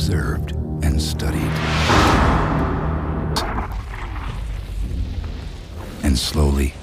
observed and studied. And slowly,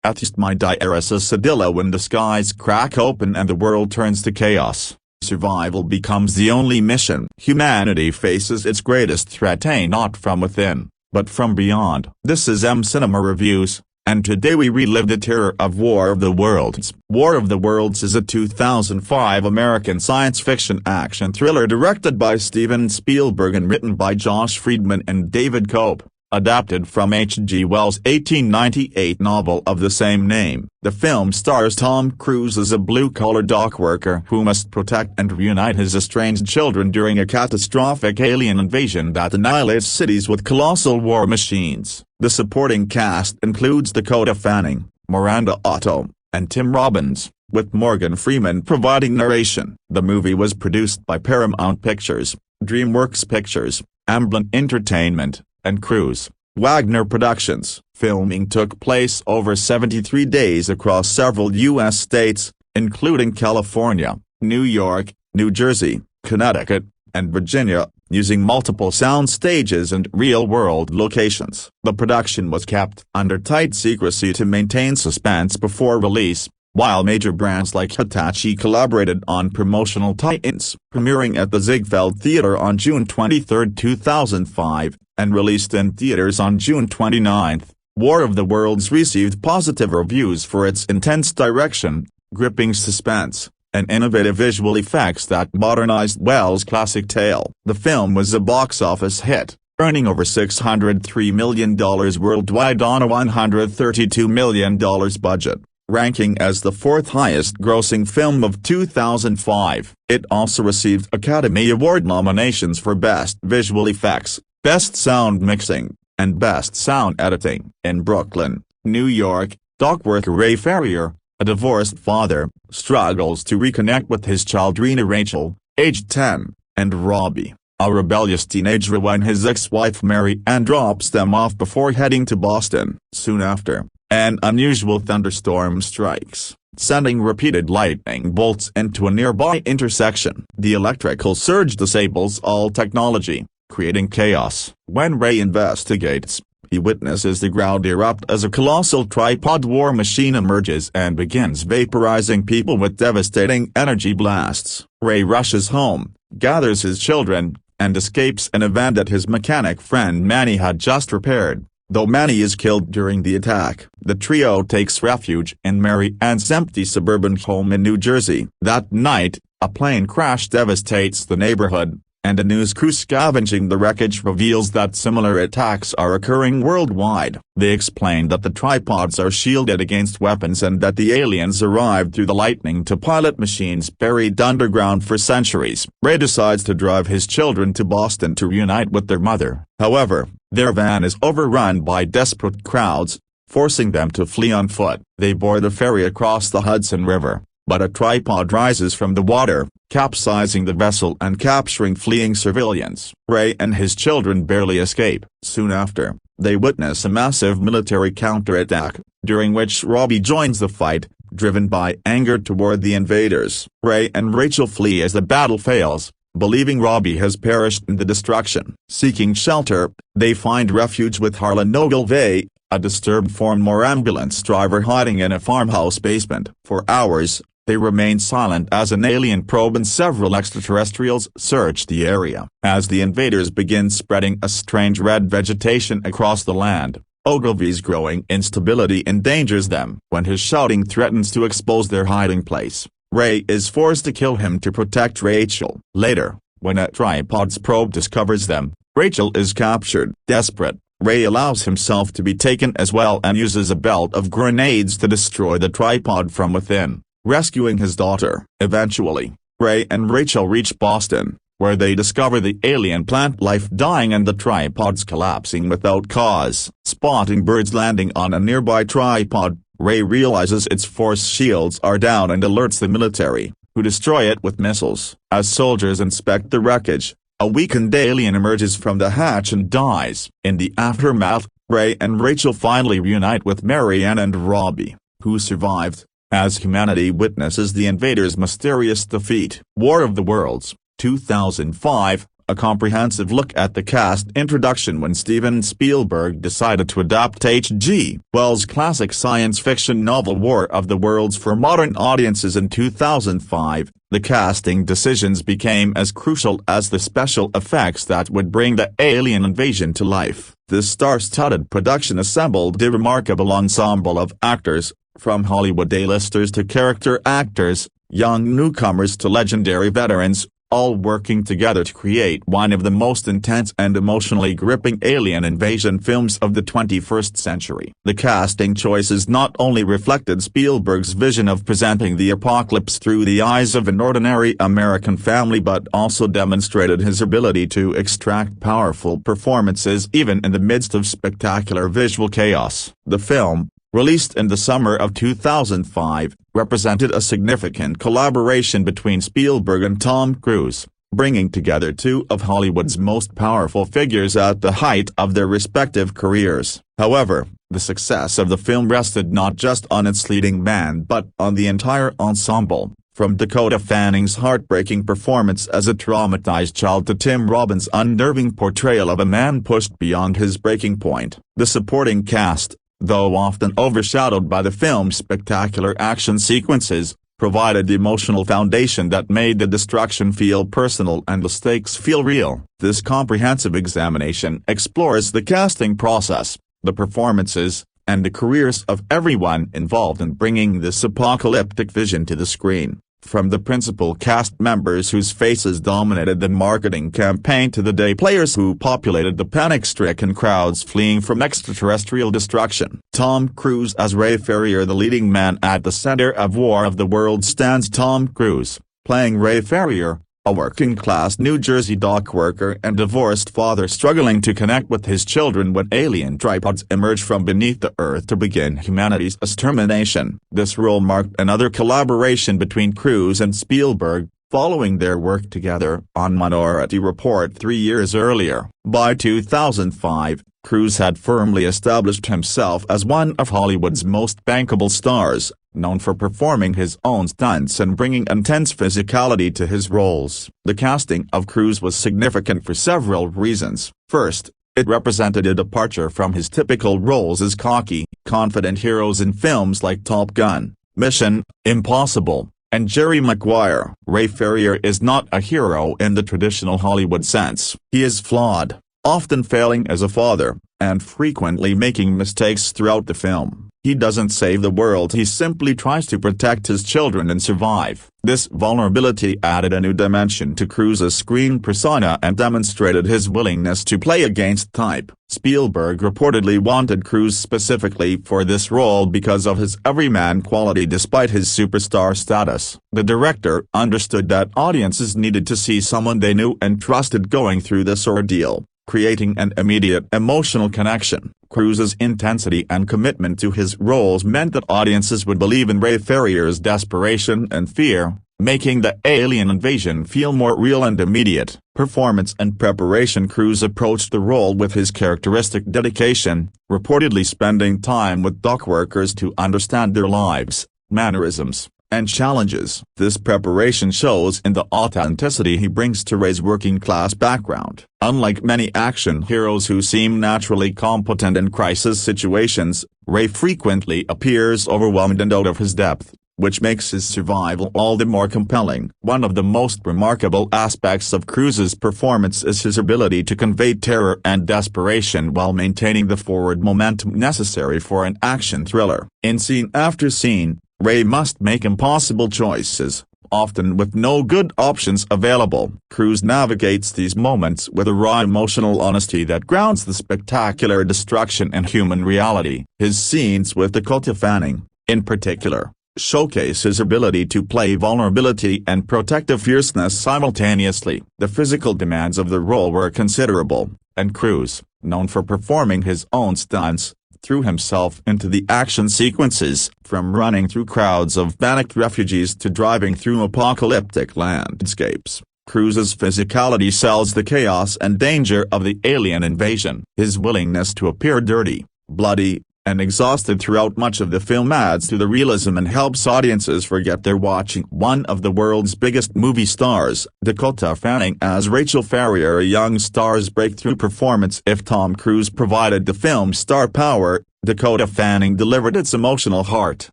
Atheist my diarrhea sedilla when the skies crack open and the world turns to chaos. Survival becomes the only mission. Humanity faces its greatest threat not from within, but from beyond. This is M Cinema Reviews, and today we relive the terror of War of the Worlds. War of the Worlds is a 2005 American science fiction action thriller directed by Steven Spielberg and written by Josh Friedman and David Cope. Adapted from H. G. Wells' 1898 novel of the same name. The film stars Tom Cruise as a blue-collar dock worker who must protect and reunite his estranged children during a catastrophic alien invasion that annihilates cities with colossal war machines. The supporting cast includes Dakota Fanning, Miranda Otto, and Tim Robbins, with Morgan Freeman providing narration. The movie was produced by Paramount Pictures, DreamWorks Pictures, Amblin Entertainment, and Cruise Wagner Productions. Filming took place over 73 days across several U.S. states, including California, New York, New Jersey, Connecticut, and Virginia, using multiple sound stages and real-world locations. The production was kept under tight secrecy to maintain suspense before release, while major brands like Hitachi collaborated on promotional tie-ins. Premiering at the Ziegfeld Theater on June 23, 2005, and released in theaters on June 29, War of the Worlds received positive reviews for its intense direction, gripping suspense, and innovative visual effects that modernized Wells' classic tale. The film was a box office hit, earning over $603 million worldwide on a $132 million budget, ranking as the fourth highest-grossing film of 2005. It also received Academy Award nominations for Best Visual Effects, Best Sound Mixing, and Best Sound Editing. In Brooklyn, New York, dockworker Ray Ferrier, a divorced father, struggles to reconnect with his child Rena Rachel, aged 10, and Robbie, a rebellious teenager when his ex-wife Mary Ann drops them off before heading to Boston. Soon after, An unusual thunderstorm strikes, sending repeated lightning bolts into a nearby intersection. The electrical surge disables all technology, creating chaos. When Ray investigates, he witnesses the ground erupt as a colossal tripod war machine emerges and begins vaporizing people with devastating energy blasts. Ray rushes home, gathers his children, and escapes in a van that his mechanic friend Manny had just repaired. Though Manny is killed during the attack, the trio takes refuge in Mary Ann's empty suburban home in New Jersey. That night, a plane crash devastates the neighborhood, and a news crew scavenging the wreckage reveals that similar attacks are occurring worldwide. They explain that the tripods are shielded against weapons and that the aliens arrived through the lightning to pilot machines buried underground for centuries. Ray decides to drive his children to Boston to reunite with their mother. However, their van is overrun by desperate crowds, forcing them to flee on foot. They board a ferry across the Hudson River, but a tripod rises from the water, capsizing the vessel and capturing fleeing civilians. Ray and his children barely escape. Soon after, they witness a massive military counterattack, during which Robbie joins the fight, driven by anger toward the invaders. Ray and Rachel flee as the battle fails, believing Robbie has perished in the destruction. Seeking shelter, they find refuge with Harlan Ogilvie, a disturbed former ambulance driver hiding in a farmhouse basement. For hours, they remain silent as an alien probe and several extraterrestrials search the area. As the invaders begin spreading a strange red vegetation across the land, Ogilvie's growing instability endangers them. When his shouting threatens to expose their hiding place, Ray is forced to kill him to protect Rachel. Later, when a tripod's probe discovers them, Rachel is captured. Desperate, Ray allows himself to be taken as well and uses a belt of grenades to destroy the tripod from within, rescuing his daughter. Eventually, Ray and Rachel reach Boston, where they discover the alien plant life dying and the tripods collapsing without cause. Spotting birds landing on a nearby tripod, Ray realizes its force shields are down and alerts the military, who destroy it with missiles. As soldiers inspect the wreckage, a weakened alien emerges from the hatch and dies. In the aftermath, Ray and Rachel finally reunite with Mary Ann and Robbie, who survived, as humanity witnesses the invaders' mysterious defeat. War of the Worlds, 2005, a comprehensive look at the cast. Introduction. When Steven Spielberg decided to adapt H.G. Wells' classic science fiction novel War of the Worlds for modern audiences in 2005, the casting decisions became as crucial as the special effects that would bring the alien invasion to life. This star-studded production assembled a remarkable ensemble of actors, from Hollywood A-listers to character actors, young newcomers to legendary veterans, all working together to create one of the most intense and emotionally gripping alien invasion films of the 21st century. The casting choices not only reflected Spielberg's vision of presenting the apocalypse through the eyes of an ordinary American family but also demonstrated his ability to extract powerful performances even in the midst of spectacular visual chaos. The film, released in the summer of 2005, represented a significant collaboration between Spielberg and Tom Cruise, bringing together two of Hollywood's most powerful figures at the height of their respective careers. However, the success of the film rested not just on its leading man but on the entire ensemble, from Dakota Fanning's heartbreaking performance as a traumatized child to Tim Robbins' unnerving portrayal of a man pushed beyond his breaking point. The supporting cast, though often overshadowed by the film's spectacular action sequences, provided the emotional foundation that made the destruction feel personal and the stakes feel real. This comprehensive examination explores the casting process, the performances, and the careers of everyone involved in bringing this apocalyptic vision to the screen. From the principal cast members whose faces dominated the marketing campaign to the day players who populated the panic-stricken crowds fleeing from extraterrestrial destruction. Tom Cruise as Ray Ferrier. The leading man at the center of War of the Worlds stands Tom Cruise, playing Ray Ferrier, a working-class New Jersey dock worker and divorced father struggling to connect with his children when alien tripods emerge from beneath the earth to begin humanity's extermination. This role marked another collaboration between Cruise and Spielberg, following their work together on Minority Report 3 years earlier. By 2005, Cruise had firmly established himself as one of Hollywood's most bankable stars, known for performing his own stunts and bringing intense physicality to his roles. The casting of Cruise was significant for several reasons. First, it represented a departure from his typical roles as cocky, confident heroes in films like Top Gun, Mission Impossible, and Jerry Maguire. Ray Ferrier is not a hero in the traditional Hollywood sense. He is flawed, often failing as a father, and frequently making mistakes throughout the film. He doesn't save the world, he simply tries to protect his children and survive. This vulnerability added a new dimension to Cruise's screen persona and demonstrated his willingness to play against type. Spielberg reportedly wanted Cruise specifically for this role because of his everyman quality despite his superstar status. The director understood that audiences needed to see someone they knew and trusted going through this ordeal, creating an immediate emotional connection. Cruise's intensity and commitment to his roles meant that audiences would believe in Ray Ferrier's desperation and fear, making the alien invasion feel more real and immediate. Performance and preparation. Cruise approached the role with his characteristic dedication, reportedly spending time with dock workers to understand their lives, mannerisms, and challenges. This preparation shows in the authenticity he brings to Ray's working-class background. Unlike many action heroes who seem naturally competent in crisis situations, Ray frequently appears overwhelmed and out of his depth, which makes his survival all the more compelling. One of the most remarkable aspects of Cruise's performance is his ability to convey terror and desperation while maintaining the forward momentum necessary for an action thriller. In scene after scene, Ray must make impossible choices, often with no good options available. Cruise navigates these moments with a raw emotional honesty that grounds the spectacular destruction in human reality. His scenes with Dakota Fanning, in particular, showcase his ability to play vulnerability and protective fierceness simultaneously. The physical demands of the role were considerable, and Cruise, known for performing his own stunts, threw himself into the action sequences, from running through crowds of panicked refugees to driving through apocalyptic landscapes. Cruise's physicality sells the chaos and danger of the alien invasion. His willingness to appear dirty, bloody, and exhausted throughout much of the film adds to the realism and helps audiences forget they're watching one of the world's biggest movie stars. Dakota Fanning as Rachel Ferrier, a young star's breakthrough performance. If Tom Cruise provided the film's star power, Dakota Fanning delivered its emotional heart.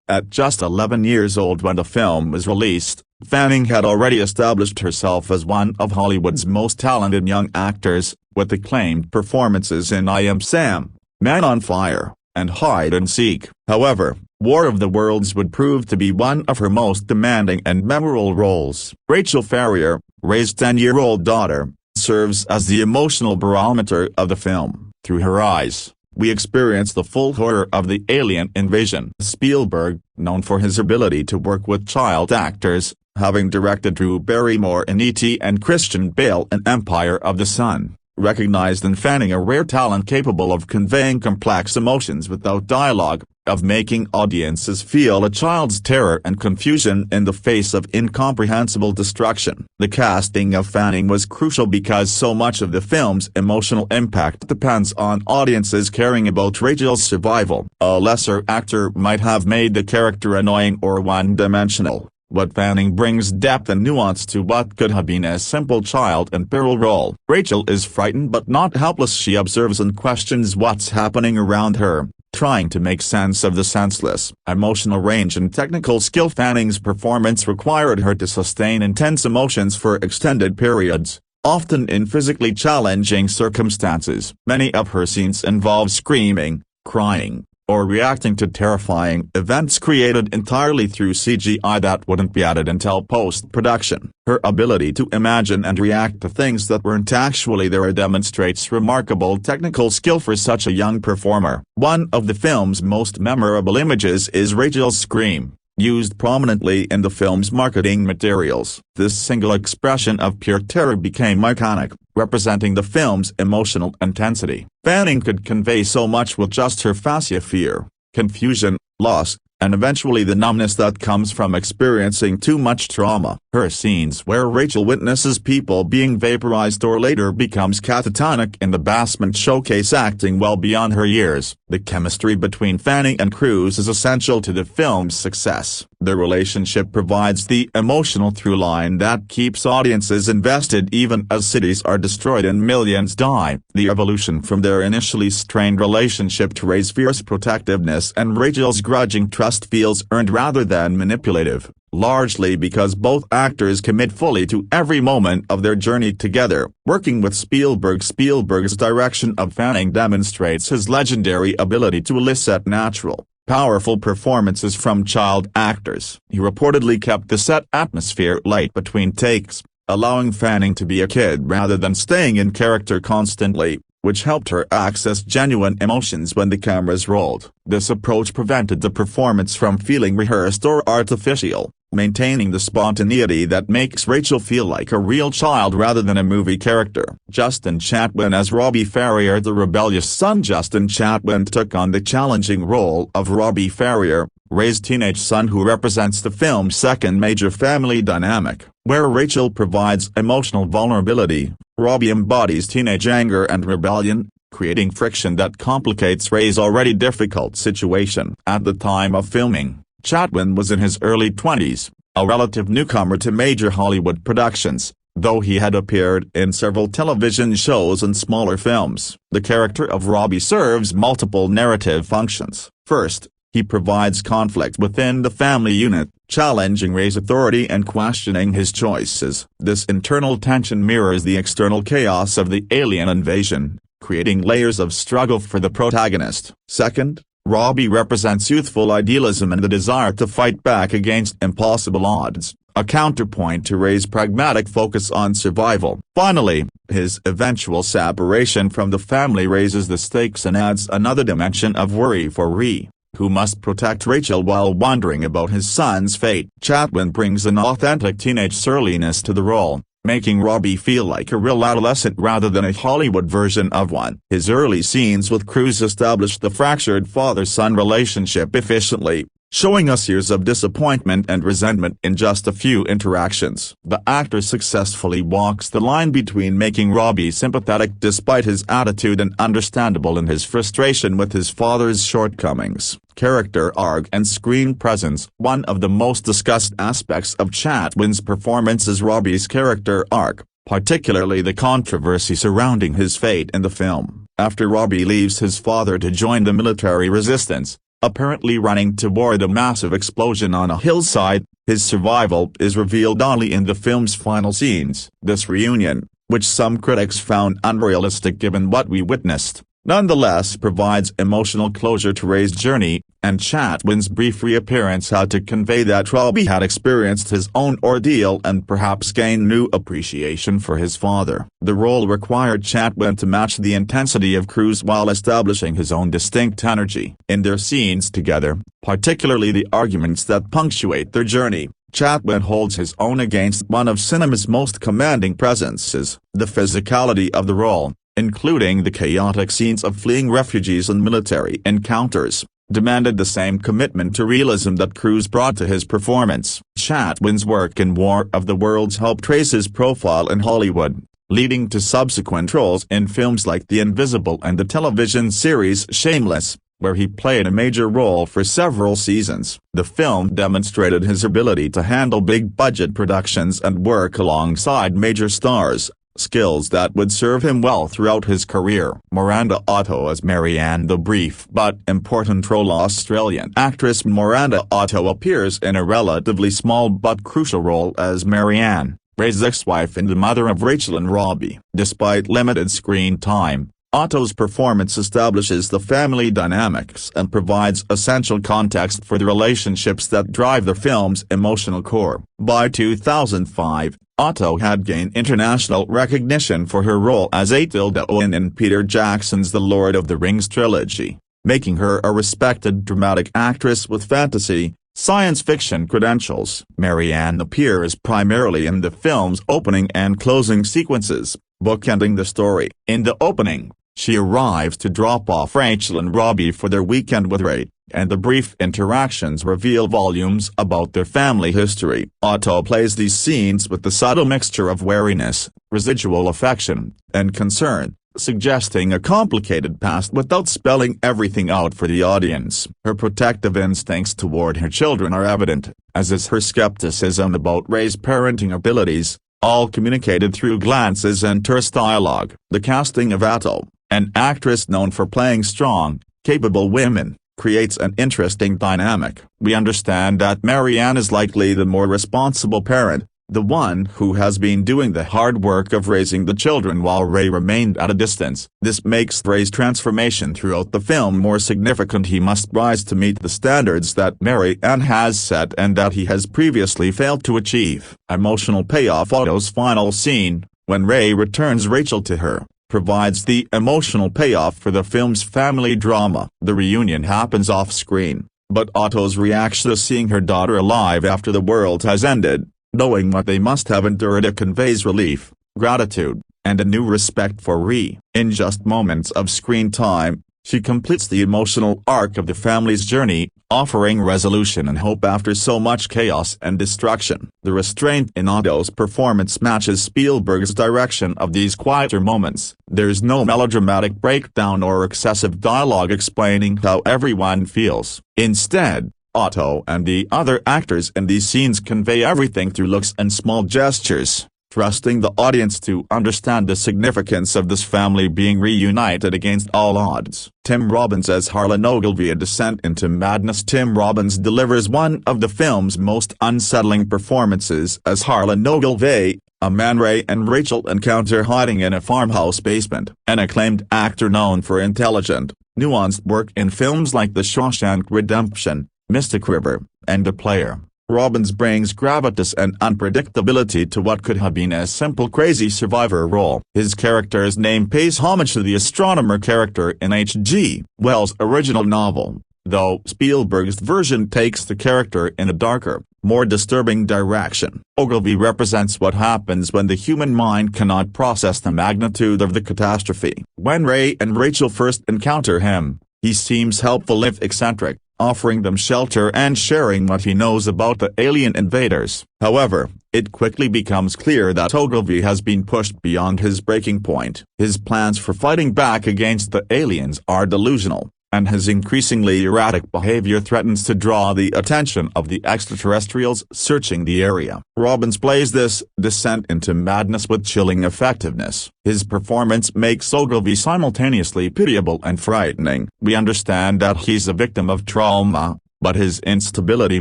At just 11 years old when the film was released, Fanning had already established herself as one of Hollywood's most talented young actors, with acclaimed performances in I Am Sam, Man on Fire, and Hide and Seek. However, War of the Worlds would prove to be one of her most demanding and memorable roles. Rachel Ferrier, Ray's 10-year-old daughter, serves as the emotional barometer of the film. Through her eyes, we experience the full horror of the alien invasion. Spielberg, known for his ability to work with child actors, having directed Drew Barrymore in E.T. and Christian Bale in Empire of the Sun, recognized in Fanning a rare talent capable of conveying complex emotions without dialogue, of making audiences feel a child's terror and confusion in the face of incomprehensible destruction. The casting of Fanning was crucial because so much of the film's emotional impact depends on audiences caring about Rachel's survival. A lesser actor might have made the character annoying or one-dimensional, but Fanning brings depth and nuance to what could have been a simple child in peril role. Rachel is frightened but not helpless. She observes and questions what's happening around her, trying to make sense of the senseless. Emotional range and technical skill. Fanning's performance required her to sustain intense emotions for extended periods, often in physically challenging circumstances. Many of her scenes involve screaming, crying, or reacting to terrifying events created entirely through CGI that wouldn't be added until post-production. Her ability to imagine and react to things that weren't actually there demonstrates remarkable technical skill for such a young performer. One of the film's most memorable images is Rachel's scream, used prominently in the film's marketing materials. This single expression of pure terror became iconic, representing the film's emotional intensity. Fanning could convey so much with just her facial fear, confusion, loss, and eventually the numbness that comes from experiencing too much trauma. Her scenes where Rachel witnesses people being vaporized or later becomes catatonic in the basement showcase acting well beyond her years. The chemistry between Fanning and Cruise is essential to the film's success. Their relationship provides the emotional through line that keeps audiences invested even as cities are destroyed and millions die. The evolution from their initially strained relationship to Ray's fierce protectiveness and Rachel's grudging trust feels earned rather than manipulative, largely because both actors commit fully to every moment of their journey together. Working with Spielberg's direction of Fanning demonstrates his legendary ability to elicit natural, powerful performances from child actors. He reportedly kept the set atmosphere light between takes, allowing Fanning to be a kid rather than staying in character constantly, which helped her access genuine emotions when the cameras rolled. This approach prevented the performance from feeling rehearsed or artificial, maintaining the spontaneity that makes Rachel feel like a real child rather than a movie character. Justin Chatwin as Robbie Ferrier. The rebellious son Justin Chatwin took on the challenging role of Robbie Ferrier, Ray's teenage son who represents the film's second major family dynamic. Where Rachel provides emotional vulnerability, Robbie embodies teenage anger and rebellion, creating friction that complicates Ray's already difficult situation. At the time of filming, Chatwin was in his early 20s, a relative newcomer to major Hollywood productions, though he had appeared in several television shows and smaller films. The character of Robbie serves multiple narrative functions. First, he provides conflict within the family unit, challenging Ray's authority and questioning his choices. This internal tension mirrors the external chaos of the alien invasion, creating layers of struggle for the protagonist. Second, Robbie represents youthful idealism and the desire to fight back against impossible odds, a counterpoint to Ray's pragmatic focus on survival. Finally, his eventual separation from the family raises the stakes and adds another dimension of worry for Ray, who must protect Rachel while wondering about his son's fate. Chatwin brings an authentic teenage surliness to the role, making Robbie feel like a real adolescent rather than a Hollywood version of one. His early scenes with Cruise establish the fractured father-son relationship efficiently, showing us years of disappointment and resentment in just a few interactions. The actor successfully walks the line between making Robbie sympathetic despite his attitude and understandable in his frustration with his father's shortcomings. Character arc and screen presence. One of the most discussed aspects of Chatwin's performance is Robbie's character arc, particularly the controversy surrounding his fate in the film. After Robbie leaves his father to join the military resistance, apparently running toward a massive explosion on a hillside, his survival is revealed only in the film's final scenes. This reunion, which some critics found unrealistic given what we witnessed, nonetheless provides emotional closure to Ray's journey, and Chatwin's brief reappearance had to convey that Robbie had experienced his own ordeal and perhaps gained new appreciation for his father. The role required Chatwin to match the intensity of Cruise while establishing his own distinct energy. In their scenes together, particularly the arguments that punctuate their journey, Chatwin holds his own against one of cinema's most commanding presences. The physicality of the role, including the chaotic scenes of fleeing refugees and military encounters, demanded the same commitment to realism that Cruise brought to his performance. Chatwin's work in War of the Worlds helped trace his profile in Hollywood, leading to subsequent roles in films like The Invisible and the television series Shameless, where he played a major role for several seasons. The film demonstrated his ability to handle big-budget productions and work alongside major stars, skills that would serve him well throughout his career. Miranda Otto as Marianne. The brief but important role. Australian actress Miranda Otto appears in a relatively small but crucial role as Marianne, Ray's ex-wife and the mother of Rachel and Robbie. Despite limited screen time, Otto's performance establishes the family dynamics and provides essential context for the relationships that drive the film's emotional core. By 2005, Otto had gained international recognition for her role as Atilda Owen in Peter Jackson's The Lord of the Rings trilogy, making her a respected dramatic actress with fantasy, science fiction credentials. Marianne appears primarily in the film's opening and closing sequences, bookending the story. In the opening, She arrives to drop off Rachel and Robbie for their weekend with Ray, and the brief interactions reveal volumes about their family history. Otto plays these scenes with the subtle mixture of wariness, residual affection, and concern, suggesting a complicated past without spelling everything out for the audience. Her protective instincts toward her children are evident, as is her skepticism about Ray's parenting abilities, all communicated through glances and terse dialogue. The casting of Otto, an actress known for playing strong, capable women, creates an interesting dynamic. We understand that Marianne is likely the more responsible parent, the one who has been doing the hard work of raising the children while Ray remained at a distance. This makes Ray's transformation throughout the film more significant. He must rise to meet the standards that Marianne has set and that he has previously failed to achieve. Emotional payoff. Otto's final scene, when Ray returns Rachel to her, provides the emotional payoff for the film's family drama. The reunion happens off-screen, but Otto's reaction to seeing her daughter alive after the world has ended, knowing what they must have endured, it conveys relief, gratitude, and a new respect for Ree. In just moments of screen time, she completes the emotional arc of the family's journey, offering resolution and hope after so much chaos and destruction. The restraint in Otto's performance matches Spielberg's direction of these quieter moments. There's no melodramatic breakdown or excessive dialogue explaining how everyone feels. Instead, Otto and the other actors in these scenes convey everything through looks and small gestures, trusting the audience to understand the significance of this family being reunited against all odds. Tim Robbins as Harlan Ogilvy. A descent into madness. Tim Robbins delivers one of the film's most unsettling performances as Harlan Ogilvy, a man Ray and Rachel encounter hiding in a farmhouse basement. An acclaimed actor known for intelligent, nuanced work in films like The Shawshank Redemption, Mystic River, and The Player, Robbins brings gravitas and unpredictability to what could have been a simple crazy survivor role. His character's name pays homage to the astronomer character in H.G. Wells' original novel, though Spielberg's version takes the character in a darker, more disturbing direction. Ogilvy represents what happens when the human mind cannot process the magnitude of the catastrophe. When Ray and Rachel first encounter him, he seems helpful if eccentric, offering them shelter and sharing what he knows about the alien invaders. However, it quickly becomes clear that Ogilvy has been pushed beyond his breaking point. His plans for fighting back against the aliens are delusional, and his increasingly erratic behavior threatens to draw the attention of the extraterrestrials searching the area. Robbins plays this descent into madness with chilling effectiveness. His performance makes Ogilvy simultaneously pitiable and frightening. We understand that he's a victim of trauma, but his instability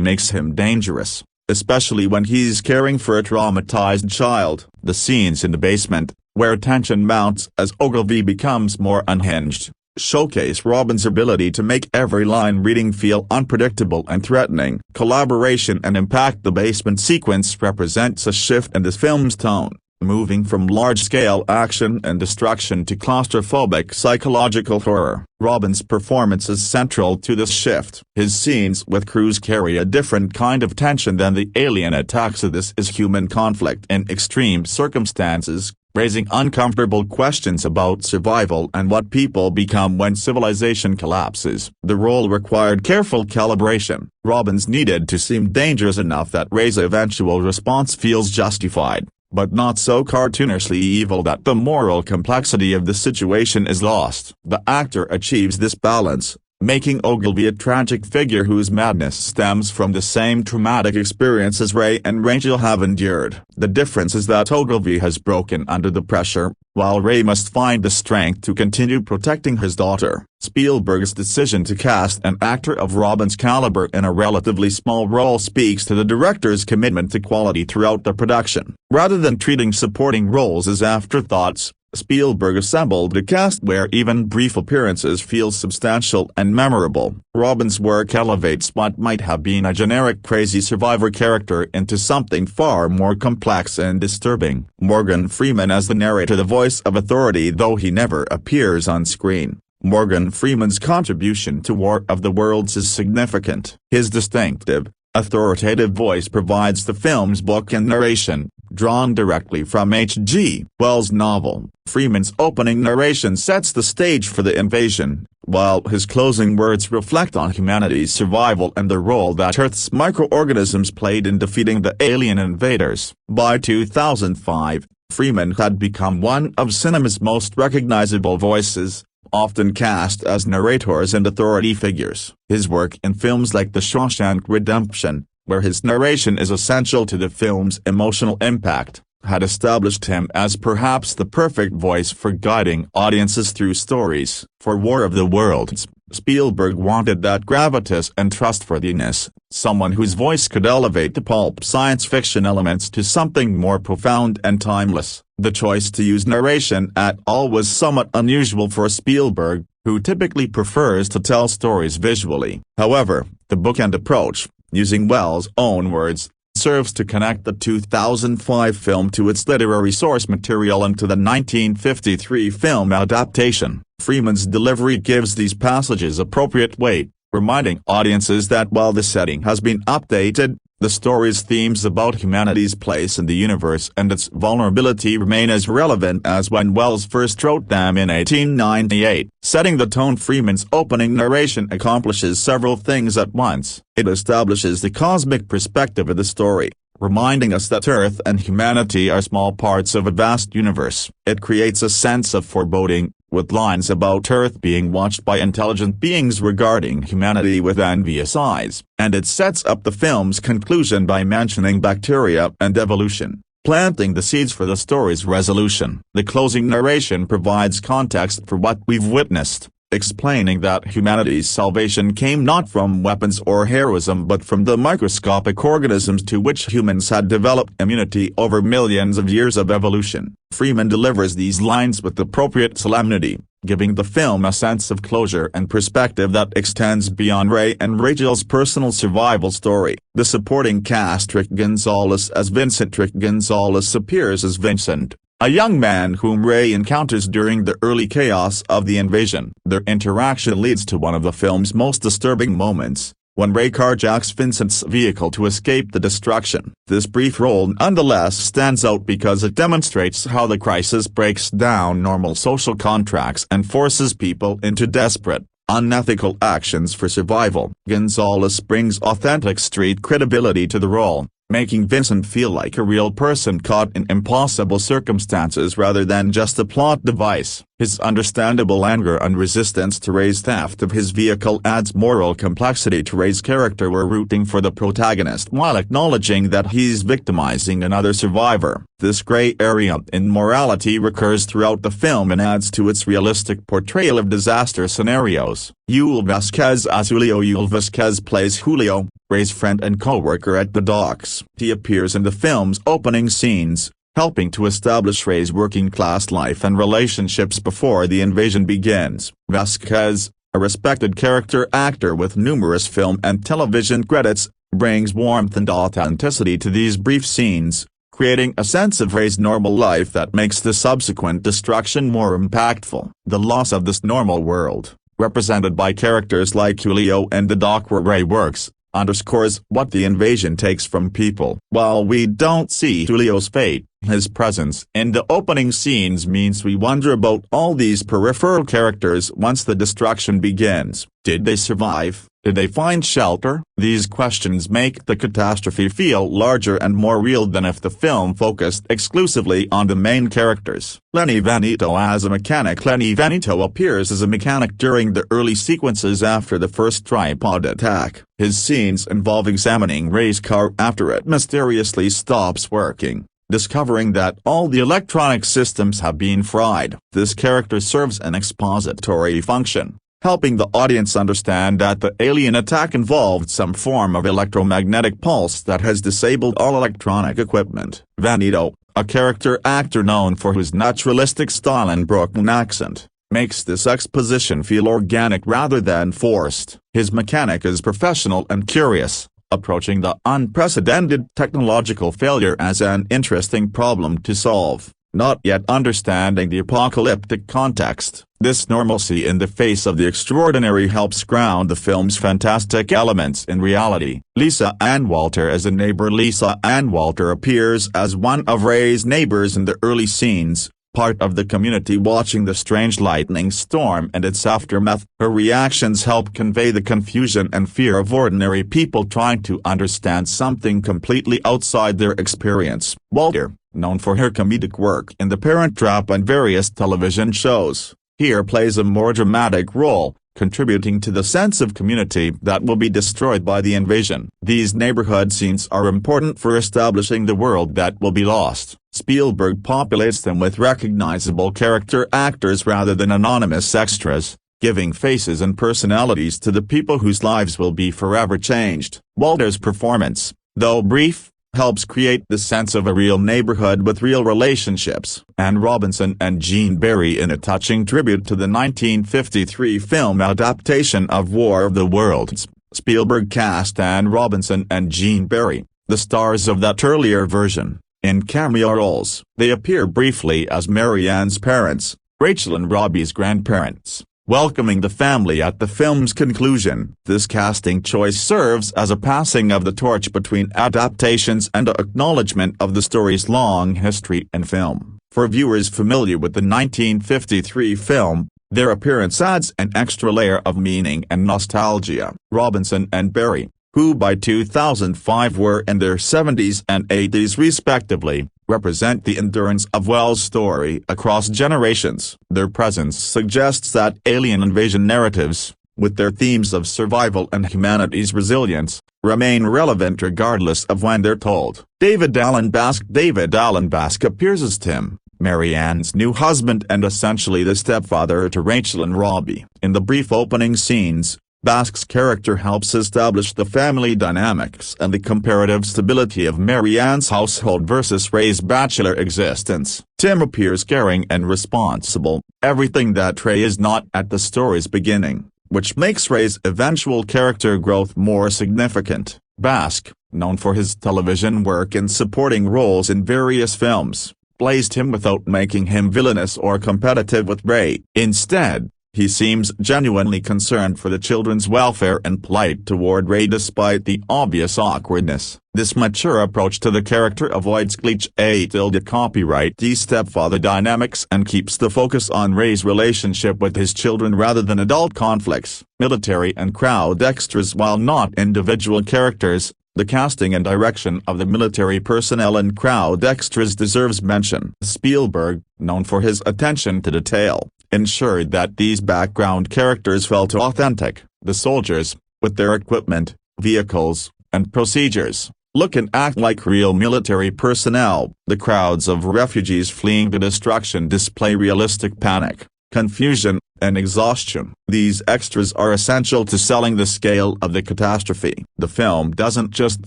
makes him dangerous, especially when he's caring for a traumatized child. The scenes in the basement, where tension mounts as Ogilvy becomes more unhinged, showcase Robbins' ability to make every line reading feel unpredictable and threatening. Collaboration and impact. The basement sequence represents a shift in the film's tone, moving from large-scale action and destruction to claustrophobic psychological horror. Robbins' performance is central to this shift. His scenes with crews carry a different kind of tension than the alien attacks. This is human conflict in extreme circumstances, raising uncomfortable questions about survival and what people become when civilization collapses. The role required careful calibration. Robbins needed to seem dangerous enough that Ray's eventual response feels justified, but not so cartoonishly evil that the moral complexity of the situation is lost. The actor achieves this balance, making Ogilvy a tragic figure whose madness stems from the same traumatic experiences Ray and Rachel have endured. The difference is that Ogilvy has broken under the pressure, while Ray must find the strength to continue protecting his daughter. Spielberg's decision to cast an actor of Robbins' caliber in a relatively small role speaks to the director's commitment to quality throughout the production. Rather than treating supporting roles as afterthoughts, Spielberg assembled a cast where even brief appearances feel substantial and memorable. Robbins' work elevates what might have been a generic crazy survivor character into something far more complex and disturbing. Morgan Freeman as the narrator, the voice of authority. Though he never appears on screen, Morgan Freeman's contribution to War of the Worlds is significant. His distinctive, authoritative voice provides the film's book and narration, drawn directly from H.G. Wells' novel. Freeman's opening narration sets the stage for the invasion, while his closing words reflect on humanity's survival and the role that Earth's microorganisms played in defeating the alien invaders. By 2005, Freeman had become one of cinema's most recognizable voices, often cast as narrators and authority figures. His work in films like The Shawshank Redemption, where his narration is essential to the film's emotional impact, had established him as perhaps the perfect voice for guiding audiences through stories. For War of the Worlds, Spielberg wanted that gravitas and trustworthiness, someone whose voice could elevate the pulp science fiction elements to something more profound and timeless. The choice to use narration at all was somewhat unusual for Spielberg, who typically prefers to tell stories visually. However, the bookend approach, using Wells' own words, serves to connect the 2005 film to its literary source material and to the 1953 film adaptation. Freeman's delivery gives these passages appropriate weight, reminding audiences that while the setting has been updated, the story's themes about humanity's place in the universe and its vulnerability remain as relevant as when Wells first wrote them in 1898. Setting the tone, Freeman's opening narration accomplishes several things at once. It establishes the cosmic perspective of the story, reminding us that Earth and humanity are small parts of a vast universe. It creates a sense of foreboding, with lines about Earth being watched by intelligent beings regarding humanity with envious eyes. And it sets up the film's conclusion by mentioning bacteria and evolution, planting the seeds for the story's resolution. The closing narration provides context for what we've witnessed, explaining that humanity's salvation came not from weapons or heroism but from the microscopic organisms to which humans had developed immunity over millions of years of evolution. Freeman delivers these lines with appropriate solemnity, giving the film a sense of closure and perspective that extends beyond Ray and Rachel's personal survival story. The supporting cast: Rick Gonzalez as Vincent. Rick Gonzalez appears as Vincent, a young man whom Ray encounters during the early chaos of the invasion. Their interaction leads to one of the film's most disturbing moments, when Ray carjacks Vincent's vehicle to escape the destruction. This brief role nonetheless stands out because it demonstrates how the crisis breaks down normal social contracts and forces people into desperate, unethical actions for survival. Gonzalez brings authentic street credibility to the role, making Vincent feel like a real person caught in impossible circumstances rather than just a plot device. His understandable anger and resistance to Ray's theft of his vehicle adds moral complexity to Ray's character. We're rooting for the protagonist while acknowledging that he's victimizing another survivor. This gray area in morality recurs throughout the film and adds to its realistic portrayal of disaster scenarios. Yul Vasquez as Julio. Yul Vasquez plays Julio, Ray's friend and co-worker at the docks. He appears in the film's opening scenes, helping to establish Ray's working-class life and relationships before the invasion begins. Vasquez, a respected character actor with numerous film and television credits, brings warmth and authenticity to these brief scenes, creating a sense of Ray's normal life that makes the subsequent destruction more impactful. The loss of this normal world, represented by characters like Julio and the dock where Ray works, underscores what the invasion takes from people. While we don't see Julio's fate, his presence in the opening scenes means we wonder about all these peripheral characters once the destruction begins. Did they survive? Did they find shelter? These questions make the catastrophe feel larger and more real than if the film focused exclusively on the main characters. Lenny Veneto as a mechanic. Lenny Veneto appears as a mechanic during the early sequences after the first tripod attack. His scenes involve examining Ray's car after it mysteriously stops working, discovering that all the electronic systems have been fried. This character serves an expository function, helping the audience understand that the alien attack involved some form of electromagnetic pulse that has disabled all electronic equipment. Veneto, a character actor known for his naturalistic style and Brooklyn accent, makes this exposition feel organic rather than forced. His mechanic is professional and curious, approaching the unprecedented technological failure as an interesting problem to solve. not yet understanding the apocalyptic context. This normalcy in the face of the extraordinary helps ground the film's fantastic elements in reality. Lisa Ann Walter as a neighbor. Lisa Ann Walter appears as one of Ray's neighbors in the early scenes, part of the community watching the strange lightning storm and its aftermath. Her reactions help convey the confusion and fear of ordinary people trying to understand something completely outside their experience. Walter, known for her comedic work in The Parent Trap and various television shows, here plays a more dramatic role, contributing to the sense of community that will be destroyed by the invasion. These neighborhood scenes are important for establishing the world that will be lost. Spielberg populates them with recognizable character actors rather than anonymous extras, giving faces and personalities to the people whose lives will be forever changed. Walter's performance, though brief, helps create the sense of a real neighborhood with real relationships. Anne Robinson and Gene Barry in a touching tribute to the 1953 film adaptation of War of the Worlds. Spielberg cast Anne Robinson and Gene Barry, the stars of that earlier version, in cameo roles. They appear briefly as Mary Ann's parents, Rachel and Robbie's grandparents, welcoming the family at the film's conclusion. This casting choice serves as a passing of the torch between adaptations and an acknowledgement of the story's long history in film. For viewers familiar with the 1953 film, their appearance adds an extra layer of meaning and nostalgia. Robinson and Barry, who by 2005 were in their 70s and 80s respectively, represent the endurance of Wells' story across generations. Their presence suggests that alien invasion narratives, with their themes of survival and humanity's resilience, remain relevant regardless of when they're told. David Allen Basque appears as Tim, Mary Ann's new husband and essentially the stepfather to Rachel and Robbie. In the brief opening scenes, Basque's character helps establish the family dynamics and the comparative stability of Mary Ann's household versus Ray's bachelor existence. Tim appears caring and responsible, everything that Ray is not at the story's beginning, which makes Ray's eventual character growth more significant. Basque, known for his television work and supporting roles in various films, plays Tim without making him villainous or competitive with Ray. Instead, he seems genuinely concerned for the children's welfare and plight toward Ray despite the obvious awkwardness. This mature approach to the character avoids cliché copyright stepfather dynamics and keeps the focus on Ray's relationship with his children rather than adult conflicts. Military and crowd extras. While not individual characters, the casting and direction of the military personnel and crowd extras deserves mention. Spielberg, known for his attention to detail, ensured that these background characters felt authentic. The soldiers, with their equipment, vehicles, and procedures, look and act like real military personnel. The crowds of refugees fleeing the destruction display realistic panic, confusion, and exhaustion. These extras are essential to selling the scale of the catastrophe. The film doesn't just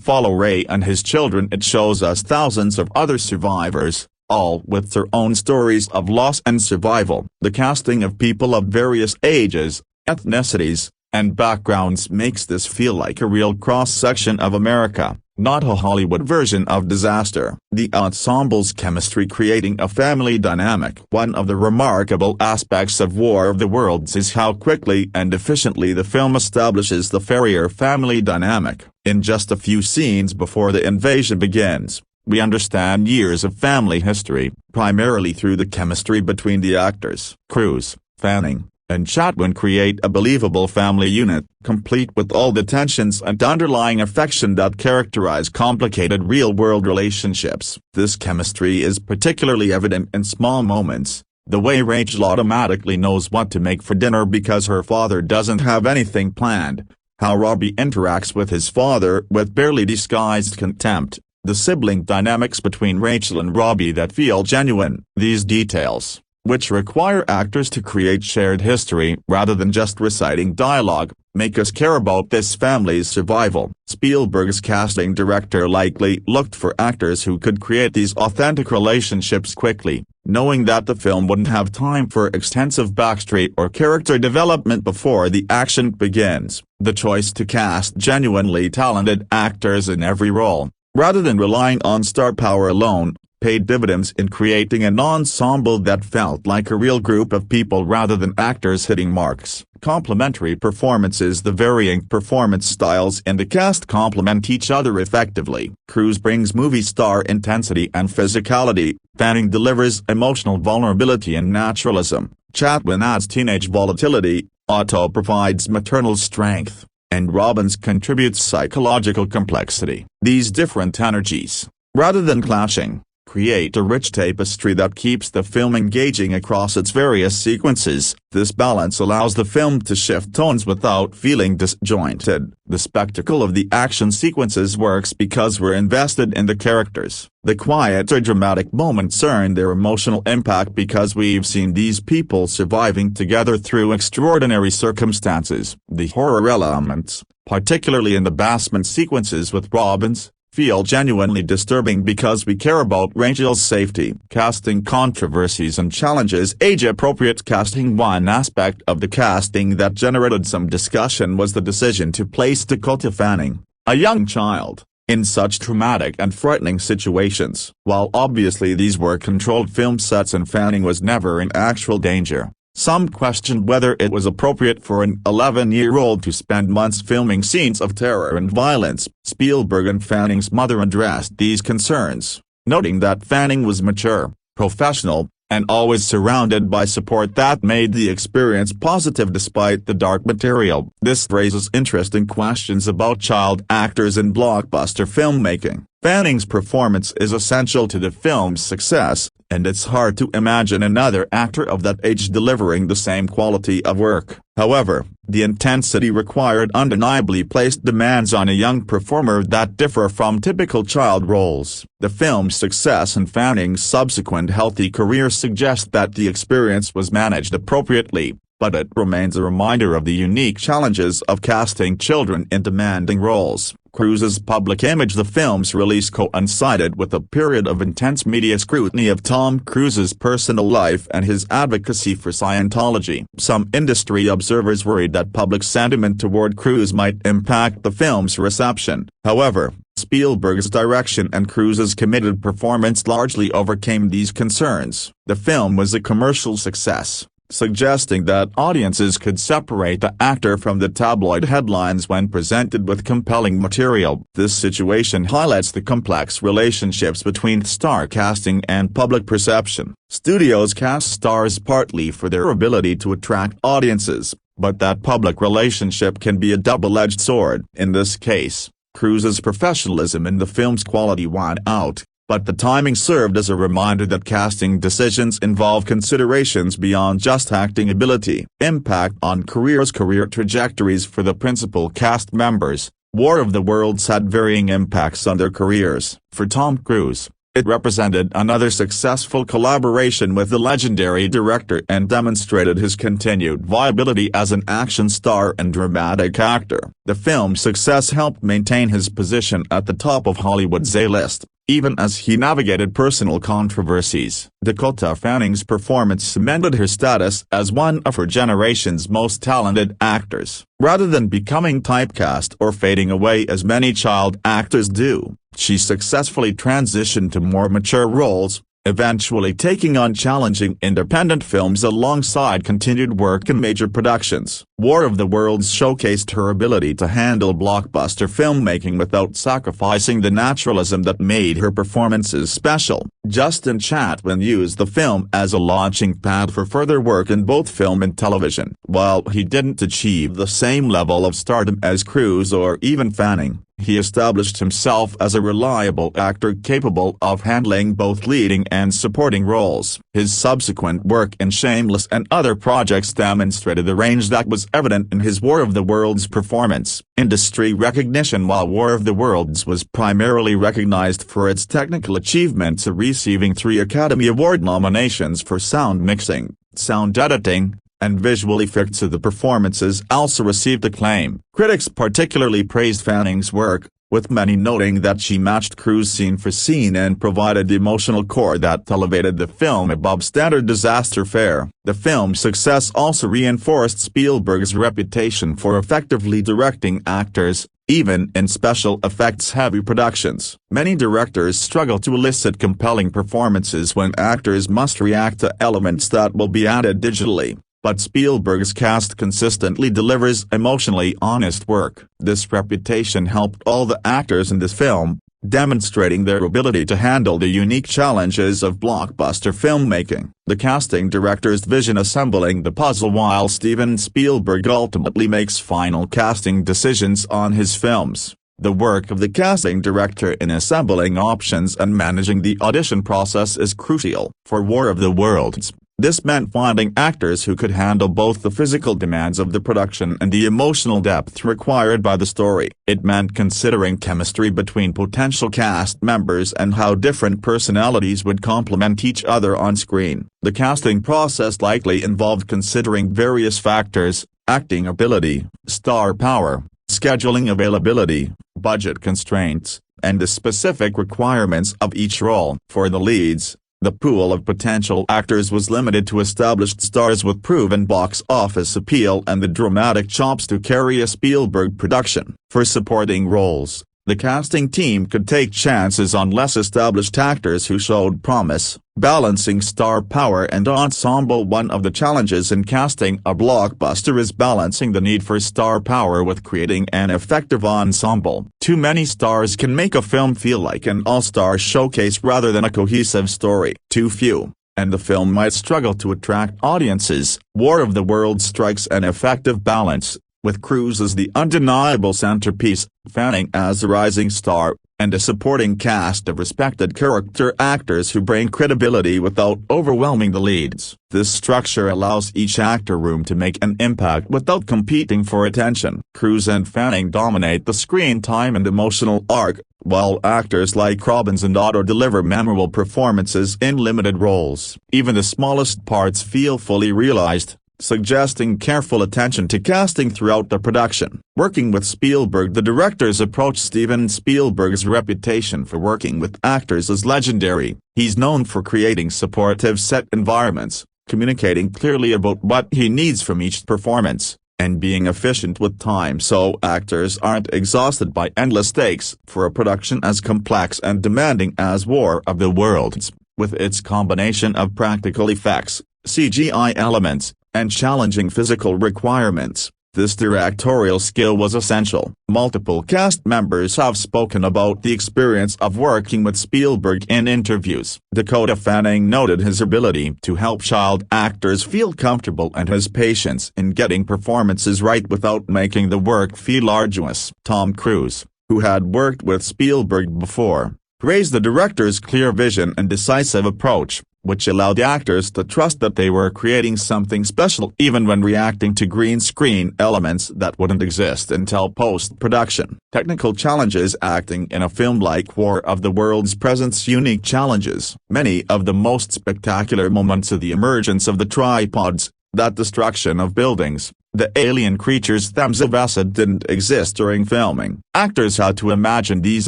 follow Ray and his children, it shows us thousands of other survivors, all with their own stories of loss and survival. The casting of people of various ages, ethnicities, and backgrounds makes this feel like a real cross-section of America, not a Hollywood version of disaster. The ensemble's chemistry creating a family dynamic. One of the remarkable aspects of War of the Worlds is how quickly and efficiently the film establishes the Ferrier family dynamic. In just a few scenes before the invasion begins, we understand years of family history, primarily through the chemistry between the actors. Cruise, Fanning, and Chatwin create a believable family unit, complete with all the tensions and underlying affection that characterize complicated real-world relationships. This chemistry is particularly evident in small moments, the way Rachel automatically knows what to make for dinner because her father doesn't have anything planned, how Robbie interacts with his father with barely disguised contempt, the sibling dynamics between Rachel and Robbie that feel genuine. These details, which require actors to create shared history rather than just reciting dialogue, make us care about this family's survival. Spielberg's casting director likely looked for actors who could create these authentic relationships quickly, knowing that the film wouldn't have time for extensive backstory or character development before the action begins. The choice to cast genuinely talented actors in every role, rather than relying on star power alone, paid dividends in creating an ensemble that felt like a real group of people rather than actors hitting marks. Complementary performances. The varying performance styles in the cast complement each other effectively. Cruise brings movie star intensity and physicality, Fanning delivers emotional vulnerability and naturalism, Chatwin adds teenage volatility, Otto provides maternal strength, and Robbins contributes psychological complexity. These different energies, rather than clashing, create a rich tapestry that keeps the film engaging across its various sequences. This balance allows the film to shift tones without feeling disjointed. The spectacle of the action sequences works because we're invested in the characters. The quieter dramatic moments earn their emotional impact because we've seen these people surviving together through extraordinary circumstances. The horror elements, particularly in the basement sequences with Robbins, feel genuinely disturbing because we care about Rachel's safety. Casting controversies and challenges. Age-appropriate casting. One aspect of the casting that generated some discussion was the decision to place Dakota Fanning, a young child, in such traumatic and frightening situations. While obviously these were controlled film sets and Fanning was never in actual danger, some questioned whether it was appropriate for an 11-year-old to spend months filming scenes of terror and violence. Spielberg and Fanning's mother addressed these concerns, noting that Fanning was mature, professional, and always surrounded by support that made the experience positive despite the dark material. This raises interesting questions about child actors in blockbuster filmmaking. Fanning's performance is essential to the film's success, and it's hard to imagine another actor of that age delivering the same quality of work. However, the intensity required undeniably placed demands on a young performer that differ from typical child roles. The film's success and Fanning's subsequent healthy career suggest that the experience was managed appropriately, but it remains a reminder of the unique challenges of casting children in demanding roles. Cruise's public image. The film's release coincided with a period of intense media scrutiny of Tom Cruise's personal life and his advocacy for Scientology. Some industry observers worried that public sentiment toward Cruise might impact the film's reception. However, Spielberg's direction and Cruise's committed performance largely overcame these concerns. The film was a commercial success, suggesting that audiences could separate the actor from the tabloid headlines when presented with compelling material. This situation highlights the complex relationships between star casting and public perception. Studios cast stars partly for their ability to attract audiences, but that public relationship can be a double-edged sword. In this case, Cruise's professionalism and the film's quality won out, but the timing served as a reminder that casting decisions involve considerations beyond just acting ability. Impact on career trajectories. For the principal cast members, War of the Worlds had varying impacts on their careers. For Tom Cruise, it represented another successful collaboration with the legendary director and demonstrated his continued viability as an action star and dramatic actor. The film's success helped maintain his position at the top of Hollywood's A-list, even as he navigated personal controversies. Dakota Fanning's performance cemented her status as one of her generation's most talented actors. Rather than becoming typecast or fading away as many child actors do, she successfully transitioned to more mature roles, eventually taking on challenging independent films alongside continued work in major productions. War of the Worlds showcased her ability to handle blockbuster filmmaking without sacrificing the naturalism that made her performances special. Justin Chatwin used the film as a launching pad for further work in both film and television. While he didn't achieve the same level of stardom as Cruise or even Fanning, he established himself as a reliable actor capable of handling both leading and supporting roles. His subsequent work in Shameless and other projects demonstrated the range that was evident in his War of the Worlds performance. Industry recognition. While War of the Worlds was primarily recognized for its technical achievements, receiving 3 Academy Award nominations for sound mixing, sound editing, and visual effects, the performances also received acclaim. Critics particularly praised Fanning's work, with many noting that she matched Cruise scene for scene and provided the emotional core that elevated the film above standard disaster fare. The film's success also reinforced Spielberg's reputation for effectively directing actors, Even in special effects-heavy productions, many directors struggle to elicit compelling performances when actors must react to elements that will be added digitally. But Spielberg's cast consistently delivers emotionally honest work. This reputation helped all the actors in this film, demonstrating their ability to handle the unique challenges of blockbuster filmmaking. The casting director's vision assembling the puzzle, while Steven Spielberg ultimately makes final casting decisions on his films. The work of the casting director in assembling options and managing the audition process is crucial. For War of the Worlds, this meant finding actors who could handle both the physical demands of the production and the emotional depth required by the story. It meant considering chemistry between potential cast members and how different personalities would complement each other on screen. The casting process likely involved considering various factors: acting ability, star power, scheduling availability, budget constraints, and the specific requirements of each role. For the leads, the pool of potential actors was limited to established stars with proven box office appeal and the dramatic chops to carry a Spielberg production. For supporting roles, the casting team could take chances on less established actors who showed promise, balancing star power and ensemble. One of the challenges in casting a blockbuster is balancing the need for star power with creating an effective ensemble. Too many stars can make a film feel like an all-star showcase rather than a cohesive story. Too few, and the film might struggle to attract audiences. War of the Worlds strikes an effective balance, with Cruise as the undeniable centerpiece, Fanning as a rising star, and a supporting cast of respected character actors who bring credibility without overwhelming the leads. This structure allows each actor room to make an impact without competing for attention. Cruise and Fanning dominate the screen time and emotional arc, while actors like Robbins and Otto deliver memorable performances in limited roles. Even the smallest parts feel fully realized, suggesting careful attention to casting throughout the production. Working with Spielberg, the director's approach. Steven Spielberg's reputation for working with actors is legendary. He's known for creating supportive set environments, communicating clearly about what he needs from each performance, and being efficient with time so actors aren't exhausted by endless takes. For a production as complex and demanding as War of the Worlds, with its combination of practical effects, CGI elements, and challenging physical requirements, this directorial skill was essential. Multiple cast members have spoken about the experience of working with Spielberg in interviews. Dakota Fanning noted his ability to help child actors feel comfortable and his patience in getting performances right without making the work feel arduous. Tom Cruise, who had worked with Spielberg before, praised the director's clear vision and decisive approach, which allowed the actors to trust that they were creating something special even when reacting to green screen elements that wouldn't exist until post-production. Technical challenges. Acting in a film like War of the Worlds presents unique challenges. Many of the most spectacular moments are the emergence of the tripods, that destruction of buildings, the alien creatures themselves didn't exist during filming. Actors had to imagine these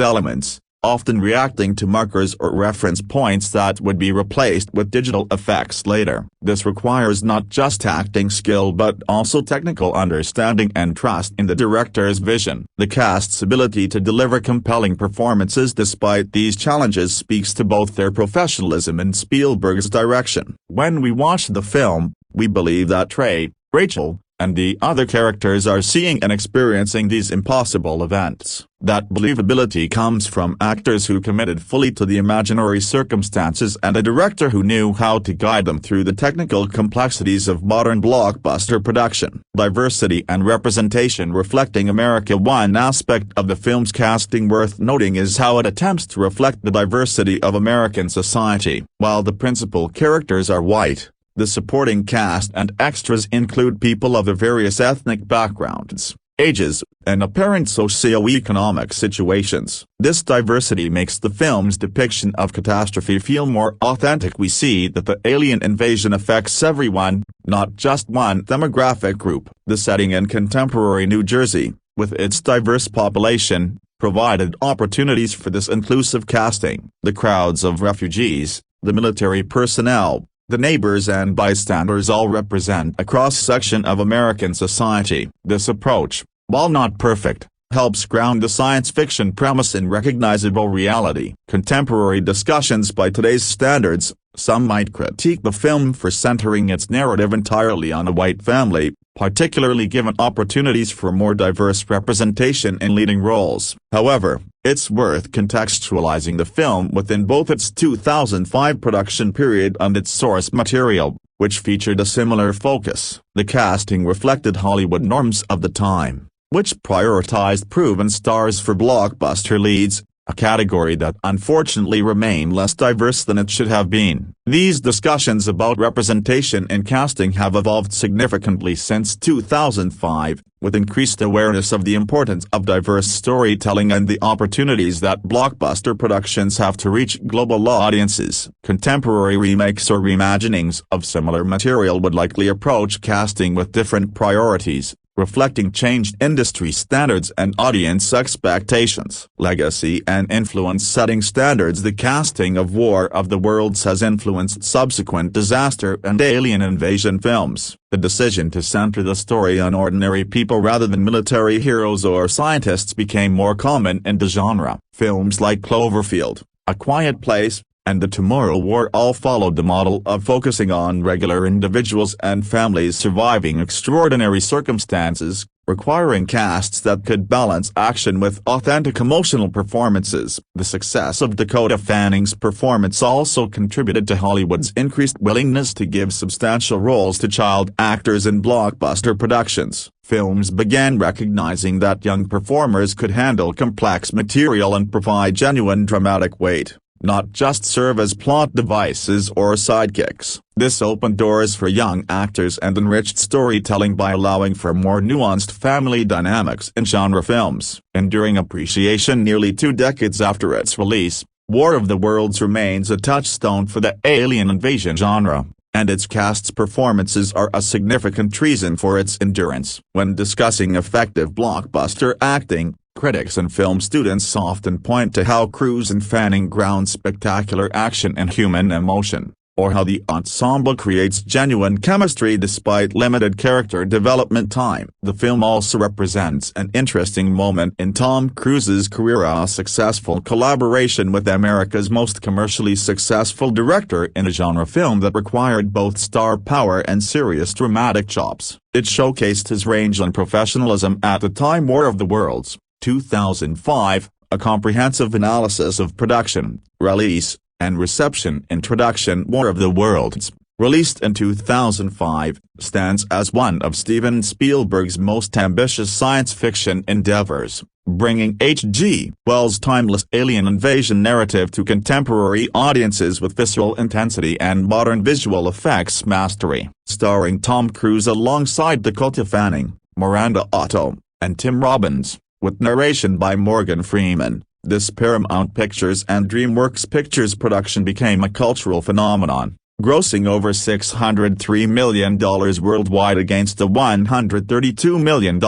elements, often reacting to markers or reference points that would be replaced with digital effects later. This requires not just acting skill but also technical understanding and trust in the director's vision. The cast's ability to deliver compelling performances despite these challenges speaks to both their professionalism and Spielberg's direction. When we watch the film, we believe that Trey, Rachel, and the other characters are seeing and experiencing these impossible events. That believability comes from actors who committed fully to the imaginary circumstances and a director who knew how to guide them through the technical complexities of modern blockbuster production. Diversity and representation. Reflecting America. One aspect of the film's casting worth noting is how it attempts to reflect the diversity of American society. While the principal characters are white, the supporting cast and extras include people of the various ethnic backgrounds, ages, and apparent socio-economic situations. This diversity makes the film's depiction of catastrophe feel more authentic. We see that the alien invasion affects everyone, not just one demographic group. The setting in contemporary New Jersey, with its diverse population, provided opportunities for this inclusive casting. The crowds of refugees, the military personnel, the neighbors and bystanders all represent a cross-section of American society. This approach, while not perfect, helps ground the science fiction premise in recognizable reality. Contemporary discussions by today's standards, some might critique the film for centering its narrative entirely on a white family, particularly given opportunities for more diverse representation in leading roles. However, it's worth contextualizing the film within both its 2005 production period and its source material, which featured a similar focus. The casting reflected Hollywood norms of the time, which prioritized proven stars for blockbuster leads, a category that unfortunately remained less diverse than it should have been. These discussions about representation in casting have evolved significantly since 2005, with increased awareness of the importance of diverse storytelling and the opportunities that blockbuster productions have to reach global audiences. Contemporary remakes or reimaginings of similar material would likely approach casting with different priorities, reflecting changed industry standards and audience expectations. Legacy and influence. Setting standards. The casting of War of the Worlds has influenced subsequent disaster and alien invasion films. The decision to center the story on ordinary people rather than military heroes or scientists became more common in the genre. Films like Cloverfield, A Quiet Place, and The Tomorrow War all followed the model of focusing on regular individuals and families surviving extraordinary circumstances, requiring casts that could balance action with authentic emotional performances. The success of Dakota Fanning's performance also contributed to Hollywood's increased willingness to give substantial roles to child actors in blockbuster productions. Films began recognizing that young performers could handle complex material and provide genuine dramatic weight, not just serve as plot devices or sidekicks. This opened doors for young actors and enriched storytelling by allowing for more nuanced family dynamics in genre films. Enduring appreciation nearly 2 decades after its release, War of the Worlds remains a touchstone for the alien invasion genre, and its cast's performances are a significant reason for its endurance. When discussing effective blockbuster acting, critics and film students often point to how Cruise and Fanning ground spectacular action in human emotion, or how the ensemble creates genuine chemistry despite limited character development time. The film also represents an interesting moment in Tom Cruise's career, a successful collaboration with America's most commercially successful director in a genre film that required both star power and serious dramatic chops. It showcased his range and professionalism at the time. War of the Worlds, 2005, a comprehensive analysis of production, release, and reception. Introduction. War of the Worlds, released in 2005, stands as one of Steven Spielberg's most ambitious science fiction endeavors, bringing H.G. Wells' timeless alien invasion narrative to contemporary audiences with visceral intensity and modern visual effects mastery. Starring Tom Cruise alongside Dakota Fanning, Miranda Otto, and Tim Robbins, with narration by Morgan Freeman, this Paramount Pictures and DreamWorks Pictures production became a cultural phenomenon, grossing over $603 million worldwide against a $132 million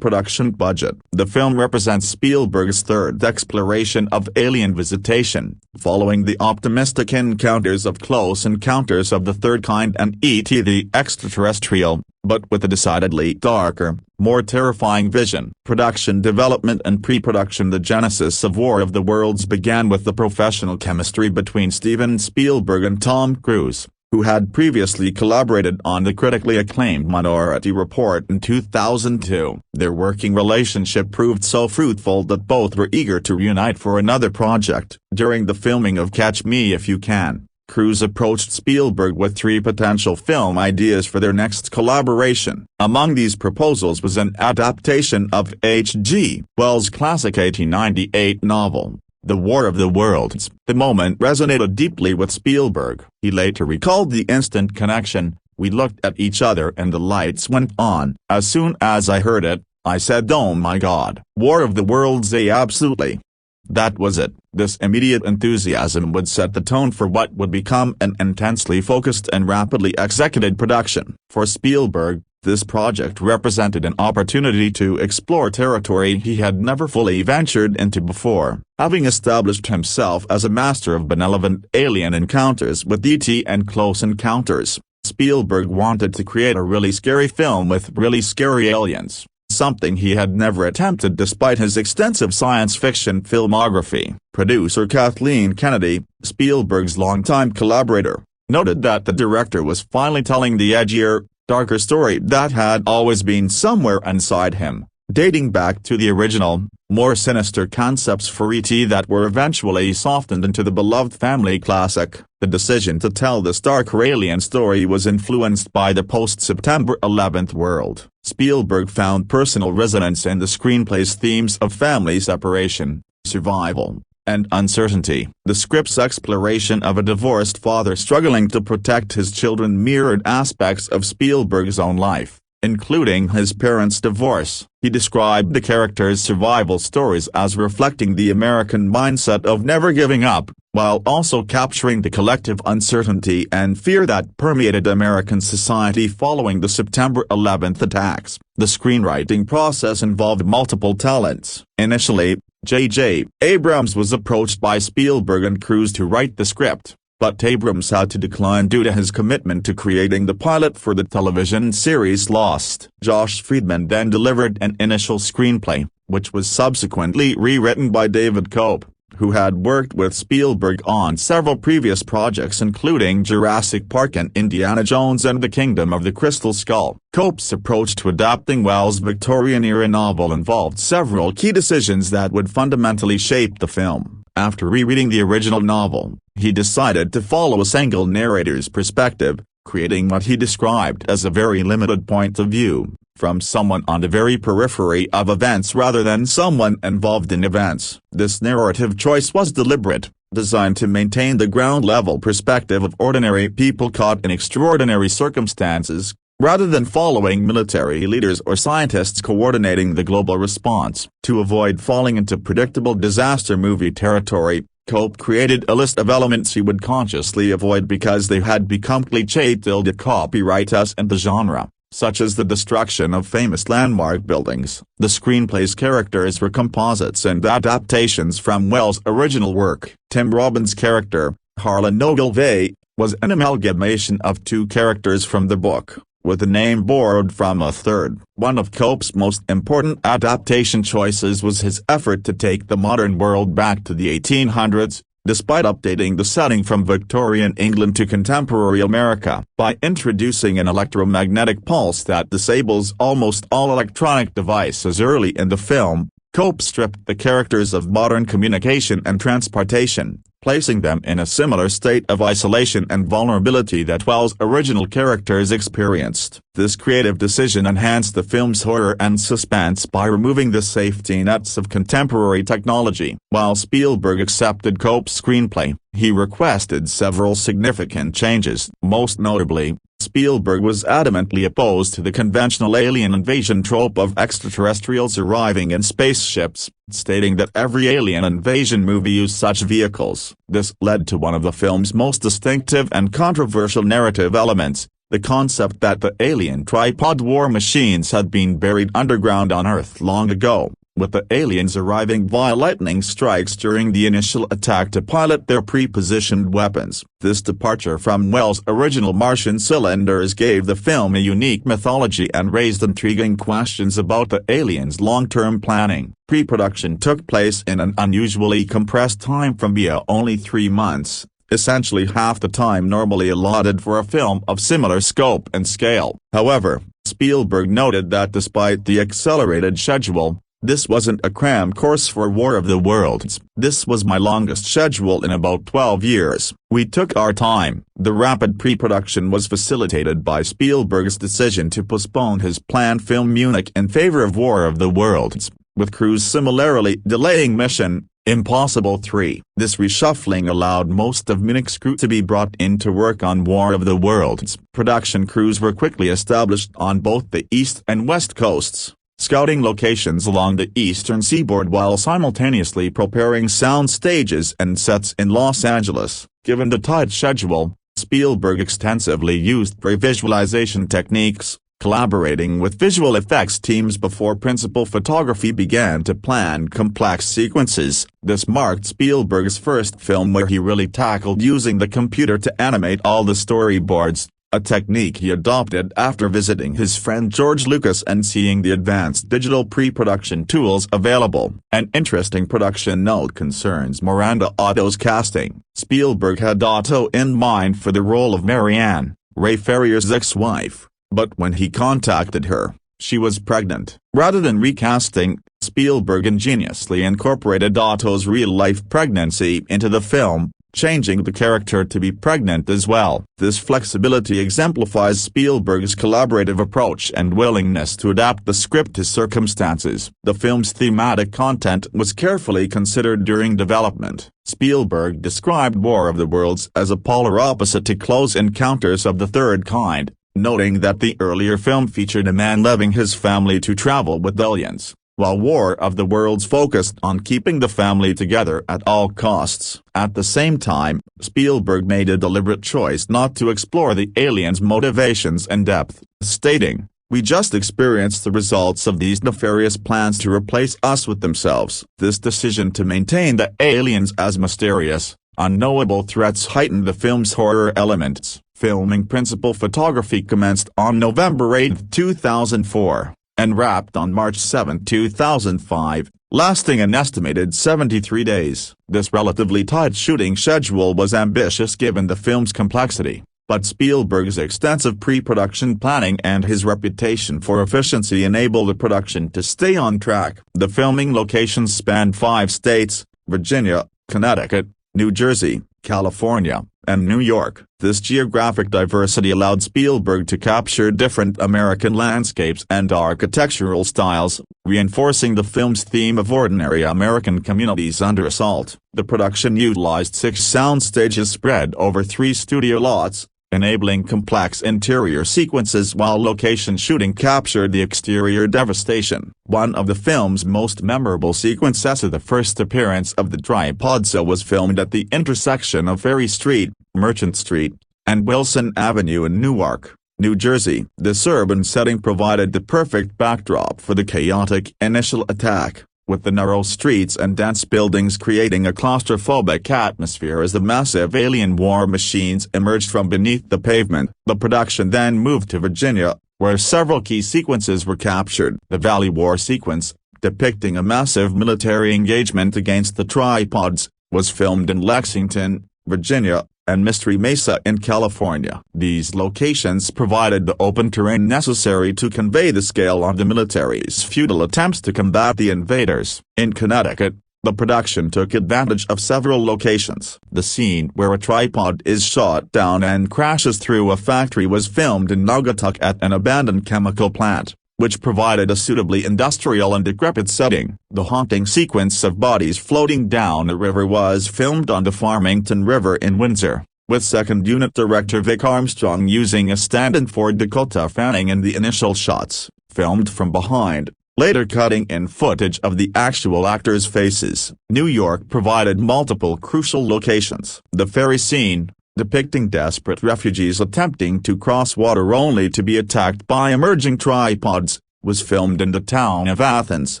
production budget. The film represents Spielberg's third exploration of alien visitation, following the optimistic encounters of Close Encounters of the Third Kind and E.T. the Extraterrestrial, but with a decidedly darker, more terrifying vision. Production development and pre-production. The genesis of War of the Worlds began with the professional chemistry between Steven Spielberg and Tom Cruise, who had previously collaborated on the critically acclaimed Minority Report in 2002. Their working relationship proved so fruitful that both were eager to reunite for another project. During the filming of Catch Me If You Can, Cruise approached Spielberg with 3 potential film ideas for their next collaboration. Among these proposals was an adaptation of H.G. Wells' classic 1898 novel, The War of the Worlds. The moment resonated deeply with Spielberg. He later recalled the instant connection. "We looked at each other and the lights went on. As soon as I heard it, I said, oh my God. War of the Worlds, absolutely. That was it." This immediate enthusiasm would set the tone for what would become an intensely focused and rapidly executed production. For Spielberg, this project represented an opportunity to explore territory he had never fully ventured into before. Having established himself as a master of benevolent alien encounters with E.T. and Close Encounters, Spielberg wanted to create a really scary film with really scary aliens. something he had never attempted despite his extensive science fiction filmography. Producer Kathleen Kennedy, Spielberg's longtime collaborator, noted that the director was finally telling the edgier, darker story that had always been somewhere inside him, dating back to the original, more sinister concepts for E.T. that were eventually softened into the beloved family classic. The decision to tell this darker alien story was influenced by the post-September 11th world. Spielberg found personal resonance in the screenplay's themes of family separation, survival, and uncertainty. The script's exploration of a divorced father struggling to protect his children mirrored aspects of Spielberg's own life, including his parents' divorce. He described the characters' survival stories as reflecting the American mindset of never giving up, while also capturing the collective uncertainty and fear that permeated American society following the September 11th attacks. The screenwriting process involved multiple talents. Initially, J.J. Abrams was approached by Spielberg and Cruise to write the script, but Abrams had to decline due to his commitment to creating the pilot for the television series Lost. Josh Friedman then delivered an initial screenplay, which was subsequently rewritten by David Cope, who had worked with Spielberg on several previous projects including Jurassic Park and Indiana Jones and the Kingdom of the Crystal Skull. Cope's approach to adapting Wells' Victorian-era novel involved several key decisions that would fundamentally shape the film. After rereading the original novel, he decided to follow a single narrator's perspective, creating what he described as a very limited point of view, from someone on the very periphery of events rather than someone involved in events. This narrative choice was deliberate, designed to maintain the ground-level perspective of ordinary people caught in extraordinary circumstances, rather than following military leaders or scientists coordinating the global response. To avoid falling into predictable disaster movie territory, Cope created a list of elements he would consciously avoid because they had become cliché to copyright us and the genre, such as the destruction of famous landmark buildings. The screenplay's characters were composites and adaptations from Wells' original work. Tim Robbins' character, Harlan Ogilvy, was an amalgamation of two characters from the book, with a name borrowed from a third. One of Cope's most important adaptation choices was his effort to take the modern world back to the 1800s, despite updating the setting from Victorian England to contemporary America. By introducing an electromagnetic pulse that disables almost all electronic devices early in the film, Cope stripped the characters of modern communication and transportation, placing them in a similar state of isolation and vulnerability that Wells' original characters experienced. This creative decision enhanced the film's horror and suspense by removing the safety nets of contemporary technology. While Spielberg accepted Cope's screenplay, he requested several significant changes. Most notably, Spielberg was adamantly opposed to the conventional alien invasion trope of extraterrestrials arriving in spaceships, stating that every alien invasion movie used such vehicles. This led to one of the film's most distinctive and controversial narrative elements, the concept that the alien tripod war machines had been buried underground on Earth long ago, with the aliens arriving via lightning strikes during the initial attack to pilot their pre-positioned weapons. This departure from Wells' original Martian cylinders gave the film a unique mythology and raised intriguing questions about the aliens' long-term planning. Pre-production took place in an unusually compressed time from via only 3 months, essentially half the time normally allotted for a film of similar scope and scale. However, Spielberg noted that despite the accelerated schedule, this wasn't a cram course for War of the Worlds. This was my longest schedule in about 12 years. We took our time. The rapid pre-production was facilitated by Spielberg's decision to postpone his planned film Munich in favor of War of the Worlds, with Cruise similarly delaying Mission Impossible 3. This reshuffling allowed most of Munich's crew to be brought in to work on War of the Worlds. Production crews were quickly established on both the east and west coasts, scouting locations along the eastern seaboard while simultaneously preparing sound stages and sets in Los Angeles. Given the tight schedule, Spielberg extensively used pre-visualization techniques, collaborating with visual effects teams before principal photography began to plan complex sequences. This marked Spielberg's first film where he really tackled using the computer to animate all the storyboards, a technique he adopted after visiting his friend George Lucas and seeing the advanced digital pre-production tools available. An interesting production note concerns Miranda Otto's casting. Spielberg had Otto in mind for the role of Marianne, Ray Ferrier's ex-wife, but when he contacted her, she was pregnant. Rather than recasting, Spielberg ingeniously incorporated Otto's real-life pregnancy into the film, changing the character to be pregnant as well. This flexibility exemplifies Spielberg's collaborative approach and willingness to adapt the script to circumstances. The film's thematic content was carefully considered during development. Spielberg described War of the Worlds as a polar opposite to Close Encounters of the Third Kind, noting that the earlier film featured a man leaving his family to travel with aliens, while War of the Worlds focused on keeping the family together at all costs. At the same time, Spielberg made a deliberate choice not to explore the aliens' motivations in depth, stating, "We just experienced the results of these nefarious plans to replace us with themselves." This decision to maintain the aliens as mysterious, unknowable threats heightened the film's horror elements. Filming principal photography commenced on November 8, 2004. And wrapped on March 7, 2005, lasting an estimated 73 days. This relatively tight shooting schedule was ambitious given the film's complexity, but Spielberg's extensive pre-production planning and his reputation for efficiency enabled the production to stay on track. The filming locations spanned 5 states: Virginia, Connecticut, New Jersey, California, and New York. This geographic diversity allowed Spielberg to capture different American landscapes and architectural styles, reinforcing the film's theme of ordinary American communities under assault. The production utilized 6 sound stages spread over 3 studio lots, enabling complex interior sequences while location shooting captured the exterior devastation. One of the film's most memorable sequences of the first appearance of the tripodsa was filmed at the intersection of Ferry Street, Merchant Street, and Wilson Avenue in Newark, New Jersey. This urban setting provided the perfect backdrop for the chaotic initial attack, with the narrow streets and dense buildings creating a claustrophobic atmosphere as the massive alien war machines emerged from beneath the pavement. The production then moved to Virginia, where several key sequences were captured. The Valley War sequence, depicting a massive military engagement against the tripods, was filmed in Lexington, Virginia, and Mystery Mesa in California. These locations provided the open terrain necessary to convey the scale of the military's futile attempts to combat the invaders. In Connecticut, the production took advantage of several locations. The scene where a tripod is shot down and crashes through a factory was filmed in Naugatuck at an abandoned chemical plant, which provided a suitably industrial and decrepit setting. The haunting sequence of bodies floating down a river was filmed on the Farmington River in Windsor, with 2nd Unit Director Vic Armstrong using a stand-in for Dakota Fanning in the initial shots, filmed from behind, later cutting in footage of the actual actors' faces. New York provided multiple crucial locations. The ferry scene, depicting desperate refugees attempting to cross water only to be attacked by emerging tripods, was filmed in the town of Athens.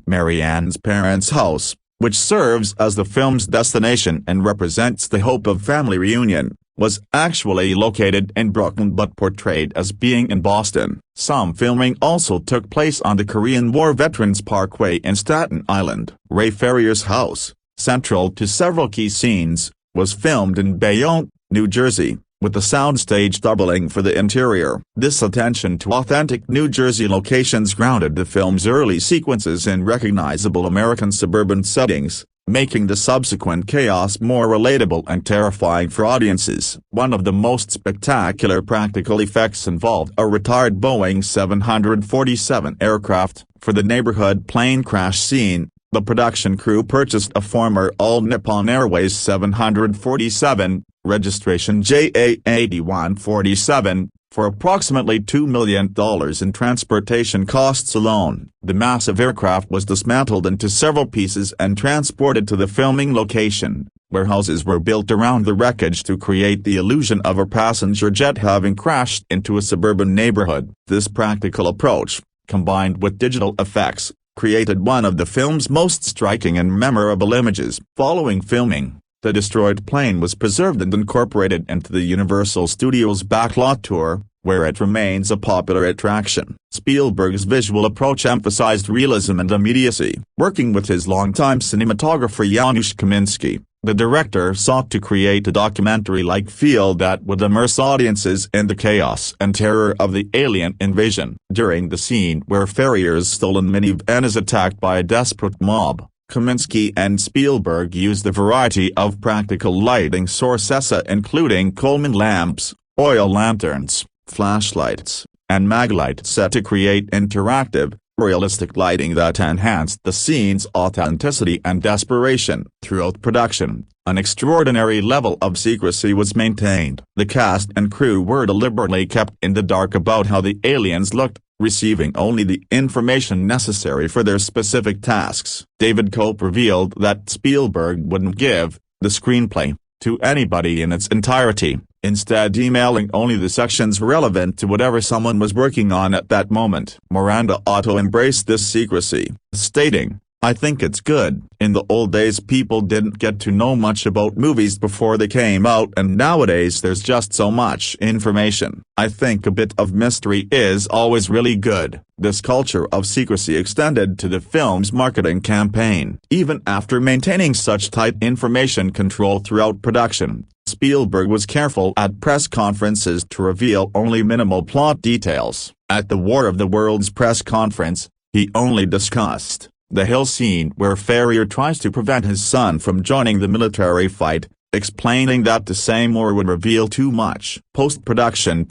Marianne's parents' house, which serves as the film's destination and represents the hope of family reunion, was actually located in Brooklyn but portrayed as being in Boston. Some filming also took place on the Korean War Veterans Parkway in Staten Island. Ray Ferrier's house, central to several key scenes, was filmed in Bayonne, New Jersey, with the soundstage doubling for the interior. This attention to authentic New Jersey locations grounded the film's early sequences in recognizable American suburban settings, making the subsequent chaos more relatable and terrifying for audiences. One of the most spectacular practical effects involved a retired Boeing 747 aircraft. For the neighborhood plane crash scene, the production crew purchased a former All Nippon Airways 747, registration JA8147, for approximately $2 million in transportation costs alone. The massive aircraft was dismantled into several pieces and transported to the filming location, where houses were built around the wreckage to create the illusion of a passenger jet having crashed into a suburban neighborhood. This practical approach, combined with digital effects, created one of the film's most striking and memorable images. Following filming, the destroyed plane was preserved and incorporated into the Universal Studios backlot tour, where it remains a popular attraction. Spielberg's visual approach emphasized realism and immediacy. Working with his longtime cinematographer Janusz Kaminski, the director sought to create a documentary-like feel that would immerse audiences in the chaos and terror of the alien invasion. During the scene where Ferrier's stolen minivan is attacked by a desperate mob, Kaminski and Spielberg used a variety of practical lighting sources including Coleman lamps, oil lanterns, flashlights, and maglights to create interactive, realistic lighting that enhanced the scene's authenticity and desperation. Throughout production, an extraordinary level of secrecy was maintained. The cast and crew were deliberately kept in the dark about how the aliens looked, receiving only the information necessary for their specific tasks. David Cope revealed that Spielberg wouldn't give the screenplay to anybody in its entirety, instead emailing only the sections relevant to whatever someone was working on at that moment. Miranda Otto embraced this secrecy, stating, "I think it's good. In the old days people didn't get to know much about movies before they came out, and nowadays there's just so much information. I think a bit of mystery is always really good." This culture of secrecy extended to the film's marketing campaign. Even after maintaining such tight information control throughout production, Spielberg was careful at press conferences to reveal only minimal plot details. At the War of the Worlds press conference, he only discussed the hill scene where Ferrier tries to prevent his son from joining the military fight, explaining that to say more would reveal too much. Post-production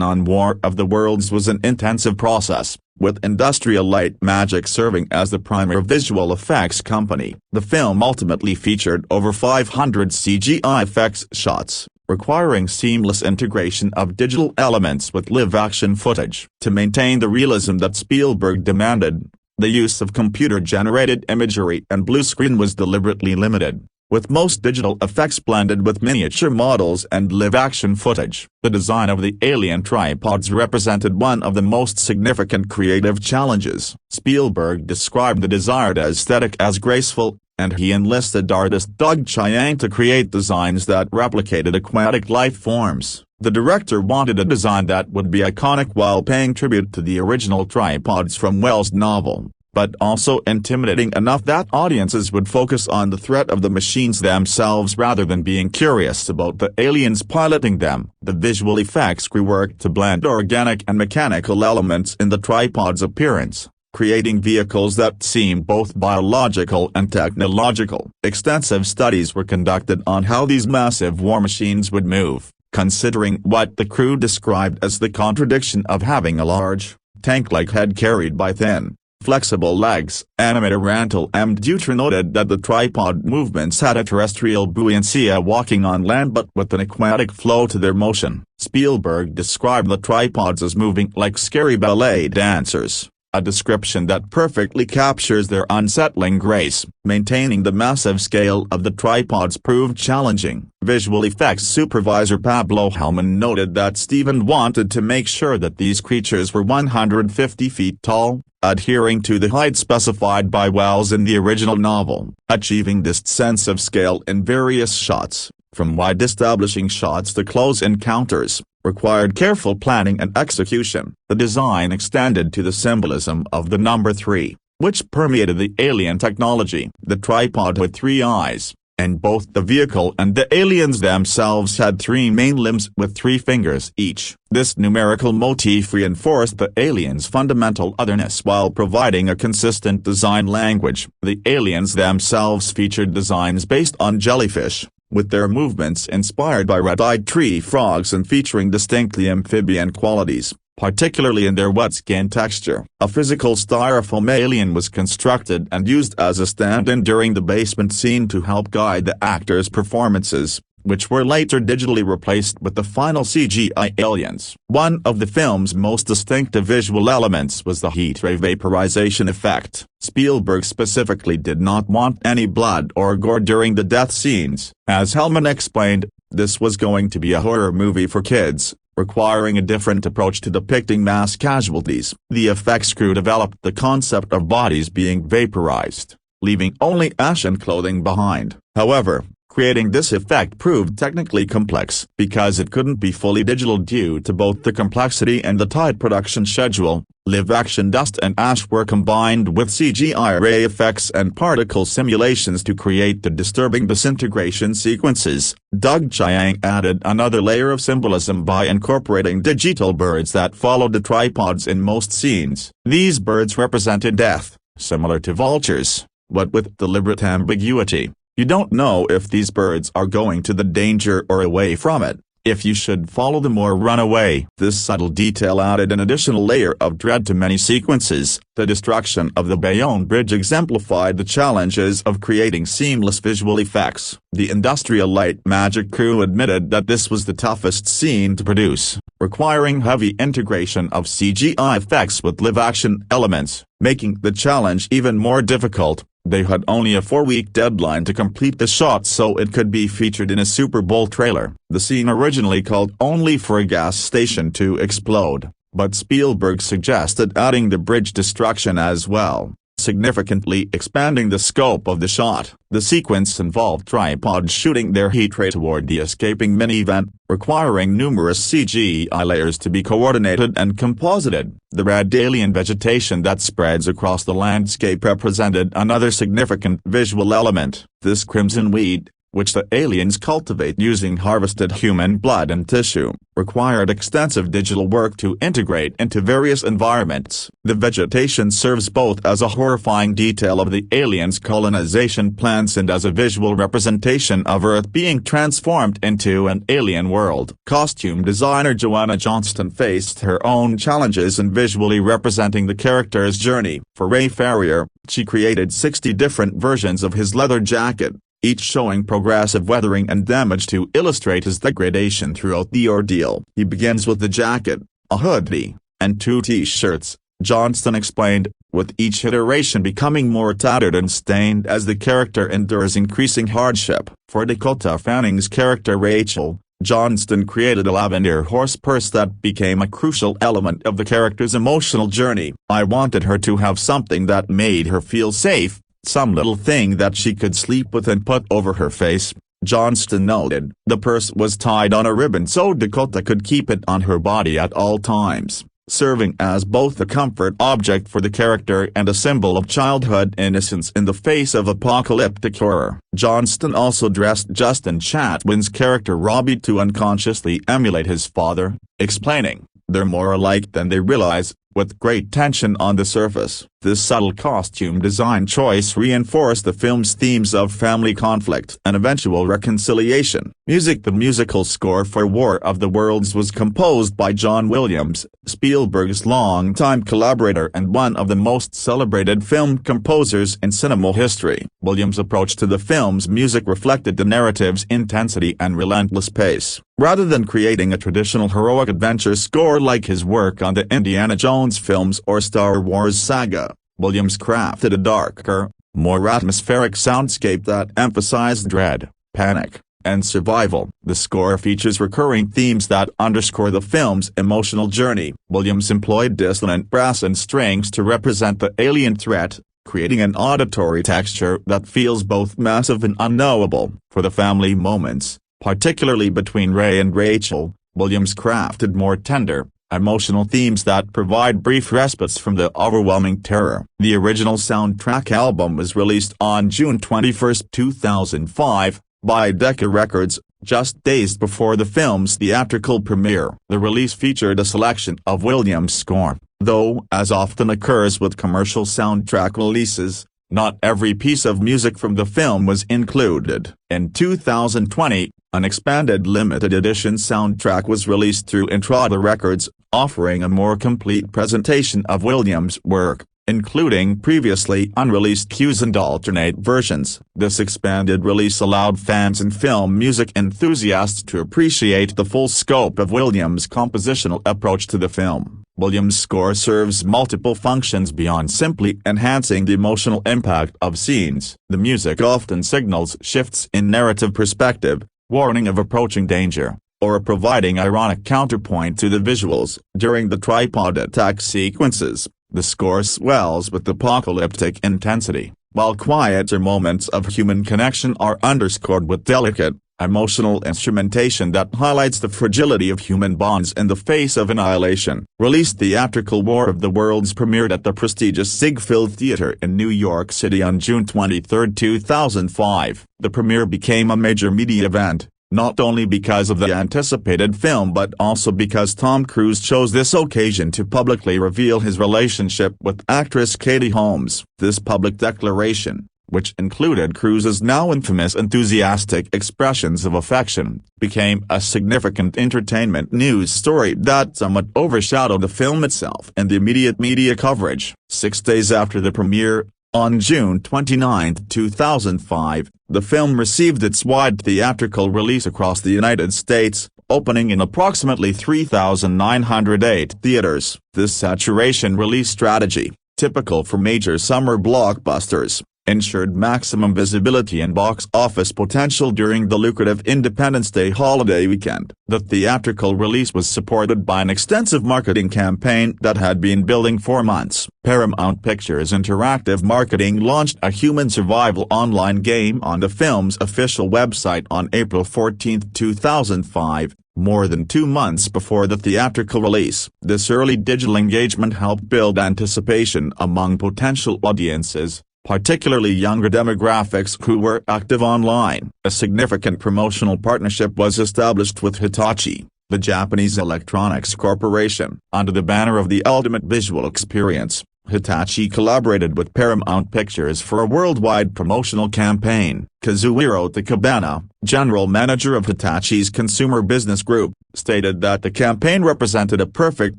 on War of the Worlds was an intensive process, with Industrial Light Magic serving as the primary visual effects company. The film ultimately featured over 500 CGI effects shots, requiring seamless integration of digital elements with live-action footage. To maintain the realism that Spielberg demanded, the use of computer-generated imagery and blue screen was deliberately limited, with most digital effects blended with miniature models and live-action footage. The design of the alien tripods represented one of the most significant creative challenges. Spielberg described the desired aesthetic as graceful, and he enlisted artist Doug Chiang to create designs that replicated aquatic life forms. The director wanted a design that would be iconic while paying tribute to the original tripods from Wells' novel, but also intimidating enough that audiences would focus on the threat of the machines themselves rather than being curious about the aliens piloting them. The visual effects crew worked to blend organic and mechanical elements in the tripod's appearance, creating vehicles that seem both biological and technological. Extensive studies were conducted on how these massive war machines would move, considering what the crew described as the contradiction of having a large, tank-like head carried by thin, flexible legs. Animator Rantel M. Dutra noted that the tripod movements had a terrestrial buoyancy walking on land but with an aquatic flow to their motion. Spielberg described the tripods as moving like scary ballet dancers, a description that perfectly captures their unsettling grace. Maintaining the massive scale of the tripods proved challenging. Visual effects supervisor Pablo Hellman noted that Steven wanted to make sure that these creatures were 150 feet tall, adhering to the height specified by Wells in the original novel. Achieving this sense of scale in various shots, from wide establishing shots to close encounters, required careful planning and execution. The design extended to the symbolism of the number 3, which permeated the alien technology. The tripod had 3 eyes, and both the vehicle and the aliens themselves had 3 main limbs with 3 fingers each. This numerical motif reinforced the aliens' fundamental otherness while providing a consistent design language. The aliens themselves featured designs based on jellyfish, with their movements inspired by red-eyed tree frogs and featuring distinctly amphibian qualities, particularly in their wet skin texture. A physical styrofoam alien was constructed and used as a stand-in during the basement scene to help guide the actors' performances, which were later digitally replaced with the final CGI aliens. One of the film's most distinctive visual elements was the heat ray vaporization effect. Spielberg specifically did not want any blood or gore during the death scenes. As Hellman explained, this was going to be a horror movie for kids, requiring a different approach to depicting mass casualties. The effects crew developed the concept of bodies being vaporized, leaving only ash and clothing behind. However, Creating this effect proved technically complex because it couldn't be fully digital due to both the complexity and the tight production schedule. Live-action dust and ash were combined with CGI ray effects and particle simulations to create the disturbing disintegration sequences. Doug Chiang added another layer of symbolism by incorporating digital birds that followed the tripods in most scenes. These birds represented death, similar to vultures, but with deliberate ambiguity. You don't know if these birds are going to the danger or away from it, if you should follow them or run away. This subtle detail added an additional layer of dread to many sequences. The destruction of the Bayonne Bridge exemplified the challenges of creating seamless visual effects. The Industrial Light Magic crew admitted that this was the toughest scene to produce, requiring heavy integration of CGI effects with live-action elements, making the challenge even more difficult. They had only a 4-week deadline to complete the shot so it could be featured in a Super Bowl trailer. The scene originally called only for a gas station to explode, but Spielberg suggested adding the bridge destruction as well, significantly expanding the scope of the shot. The sequence involved tripods shooting their heat ray toward the escaping minivan, requiring numerous CGI layers to be coordinated and composited. The red alien vegetation that spreads across the landscape represented another significant visual element. This crimson weed, which the aliens cultivate using harvested human blood and tissue, required extensive digital work to integrate into various environments. The vegetation serves both as a horrifying detail of the aliens' colonization plans and as a visual representation of Earth being transformed into an alien world. Costume designer Joanna Johnston faced her own challenges in visually representing the character's journey. For Ray Ferrier, she created 60 different versions of his leather jacket, each showing progressive weathering and damage to illustrate his degradation throughout the ordeal. He begins with the jacket, a hoodie, and 2 t-shirts, Johnston explained, with each iteration becoming more tattered and stained as the character endures increasing hardship. For Dakota Fanning's character Rachel, Johnston created a lavender horse purse that became a crucial element of the character's emotional journey. I wanted her to have something that made her feel safe, some little thing that she could sleep with and put over her face, Johnston noted. The purse was tied on a ribbon so Dakota could keep it on her body at all times, serving as both a comfort object for the character and a symbol of childhood innocence in the face of apocalyptic horror. Johnston also dressed Justin Chatwin's character Robbie to unconsciously emulate his father, explaining, "They're more alike than they realize," with great tension on the surface. This subtle costume design choice reinforced the film's themes of family conflict and eventual reconciliation. Music. The musical score for War of the Worlds was composed by John Williams, Spielberg's longtime collaborator and one of the most celebrated film composers in cinema history. Williams' approach to the film's music reflected the narrative's intensity and relentless pace. Rather than creating a traditional heroic adventure score like his work on the Indiana Jones films or Star Wars saga, Williams crafted a darker, more atmospheric soundscape that emphasized dread, panic, and survival. The score features recurring themes that underscore the film's emotional journey. Williams employed dissonant brass and strings to represent the alien threat, creating an auditory texture that feels both massive and unknowable. For the family moments, particularly between Ray and Rachel, Williams crafted more tender, emotional themes that provide brief respites from the overwhelming terror. The original soundtrack album was released on June 21, 2005, by Decca Records, just days before the film's theatrical premiere. The release featured a selection of Williams' score, though, as often occurs with commercial soundtrack releases, not every piece of music from the film was included. In 2020, an expanded limited edition soundtrack was released through Intrada Records, offering a more complete presentation of Williams' work, including previously unreleased cues and alternate versions. This expanded release allowed fans and film music enthusiasts to appreciate the full scope of Williams' compositional approach to the film. Williams' score serves multiple functions beyond simply enhancing the emotional impact of scenes. The music often signals shifts in narrative perspective, warning of approaching danger, or providing ironic counterpoint to the visuals. During the tripod attack sequences, The score swells with apocalyptic intensity, while quieter moments of human connection are underscored with delicate, emotional instrumentation that highlights the fragility of human bonds in the face of annihilation. Released theatrical War of the Worlds premiered at the prestigious Ziegfeld Theater in New York City on June 23, 2005. The premiere became a major media event, not only because of the anticipated film but also because Tom Cruise chose this occasion to publicly reveal his relationship with actress Katie Holmes. This public declaration, which included Cruise's now infamous enthusiastic expressions of affection, became a significant entertainment news story that somewhat overshadowed the film itself and the immediate media coverage. 6 days after the premiere, on June 29, 2005, the film received its wide theatrical release across the United States, opening in approximately 3,908 theaters. This saturation release strategy, typical for major summer blockbusters, ensured maximum visibility and box office potential during the lucrative Independence Day holiday weekend. The theatrical release was supported by an extensive marketing campaign that had been building for months. Paramount Pictures Interactive Marketing launched a human survival online game on the film's official website on April 14, 2005. More than 2 months before the theatrical release. This early digital engagement helped build anticipation among potential audiences, particularly younger demographics who were active online. A significant promotional partnership was established with Hitachi, the Japanese electronics corporation. Under the banner of the ultimate visual experience, Hitachi collaborated with Paramount Pictures for a worldwide promotional campaign. Kazuhiro Takabana, general manager of Hitachi's consumer business group, stated that the campaign represented a perfect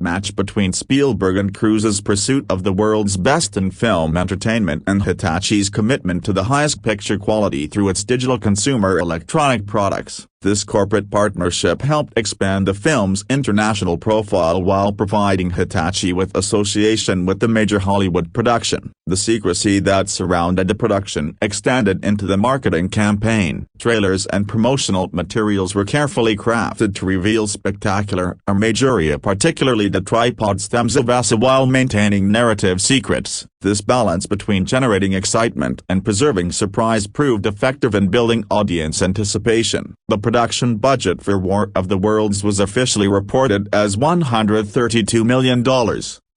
match between Spielberg and Cruise's pursuit of the world's best in film entertainment and Hitachi's commitment to the highest picture quality through its digital consumer electronic products. This corporate partnership helped expand the film's international profile while providing Hitachi with association with the major Hollywood production. The secrecy that surrounded the production extended into the marketing campaign. Trailers and promotional materials were carefully crafted to reveal spectacular imagery, particularly the tripod stems of Vasa, while maintaining narrative secrets. This balance between generating excitement and preserving surprise proved effective in building audience anticipation. The production budget for War of the Worlds was officially reported as $132 million,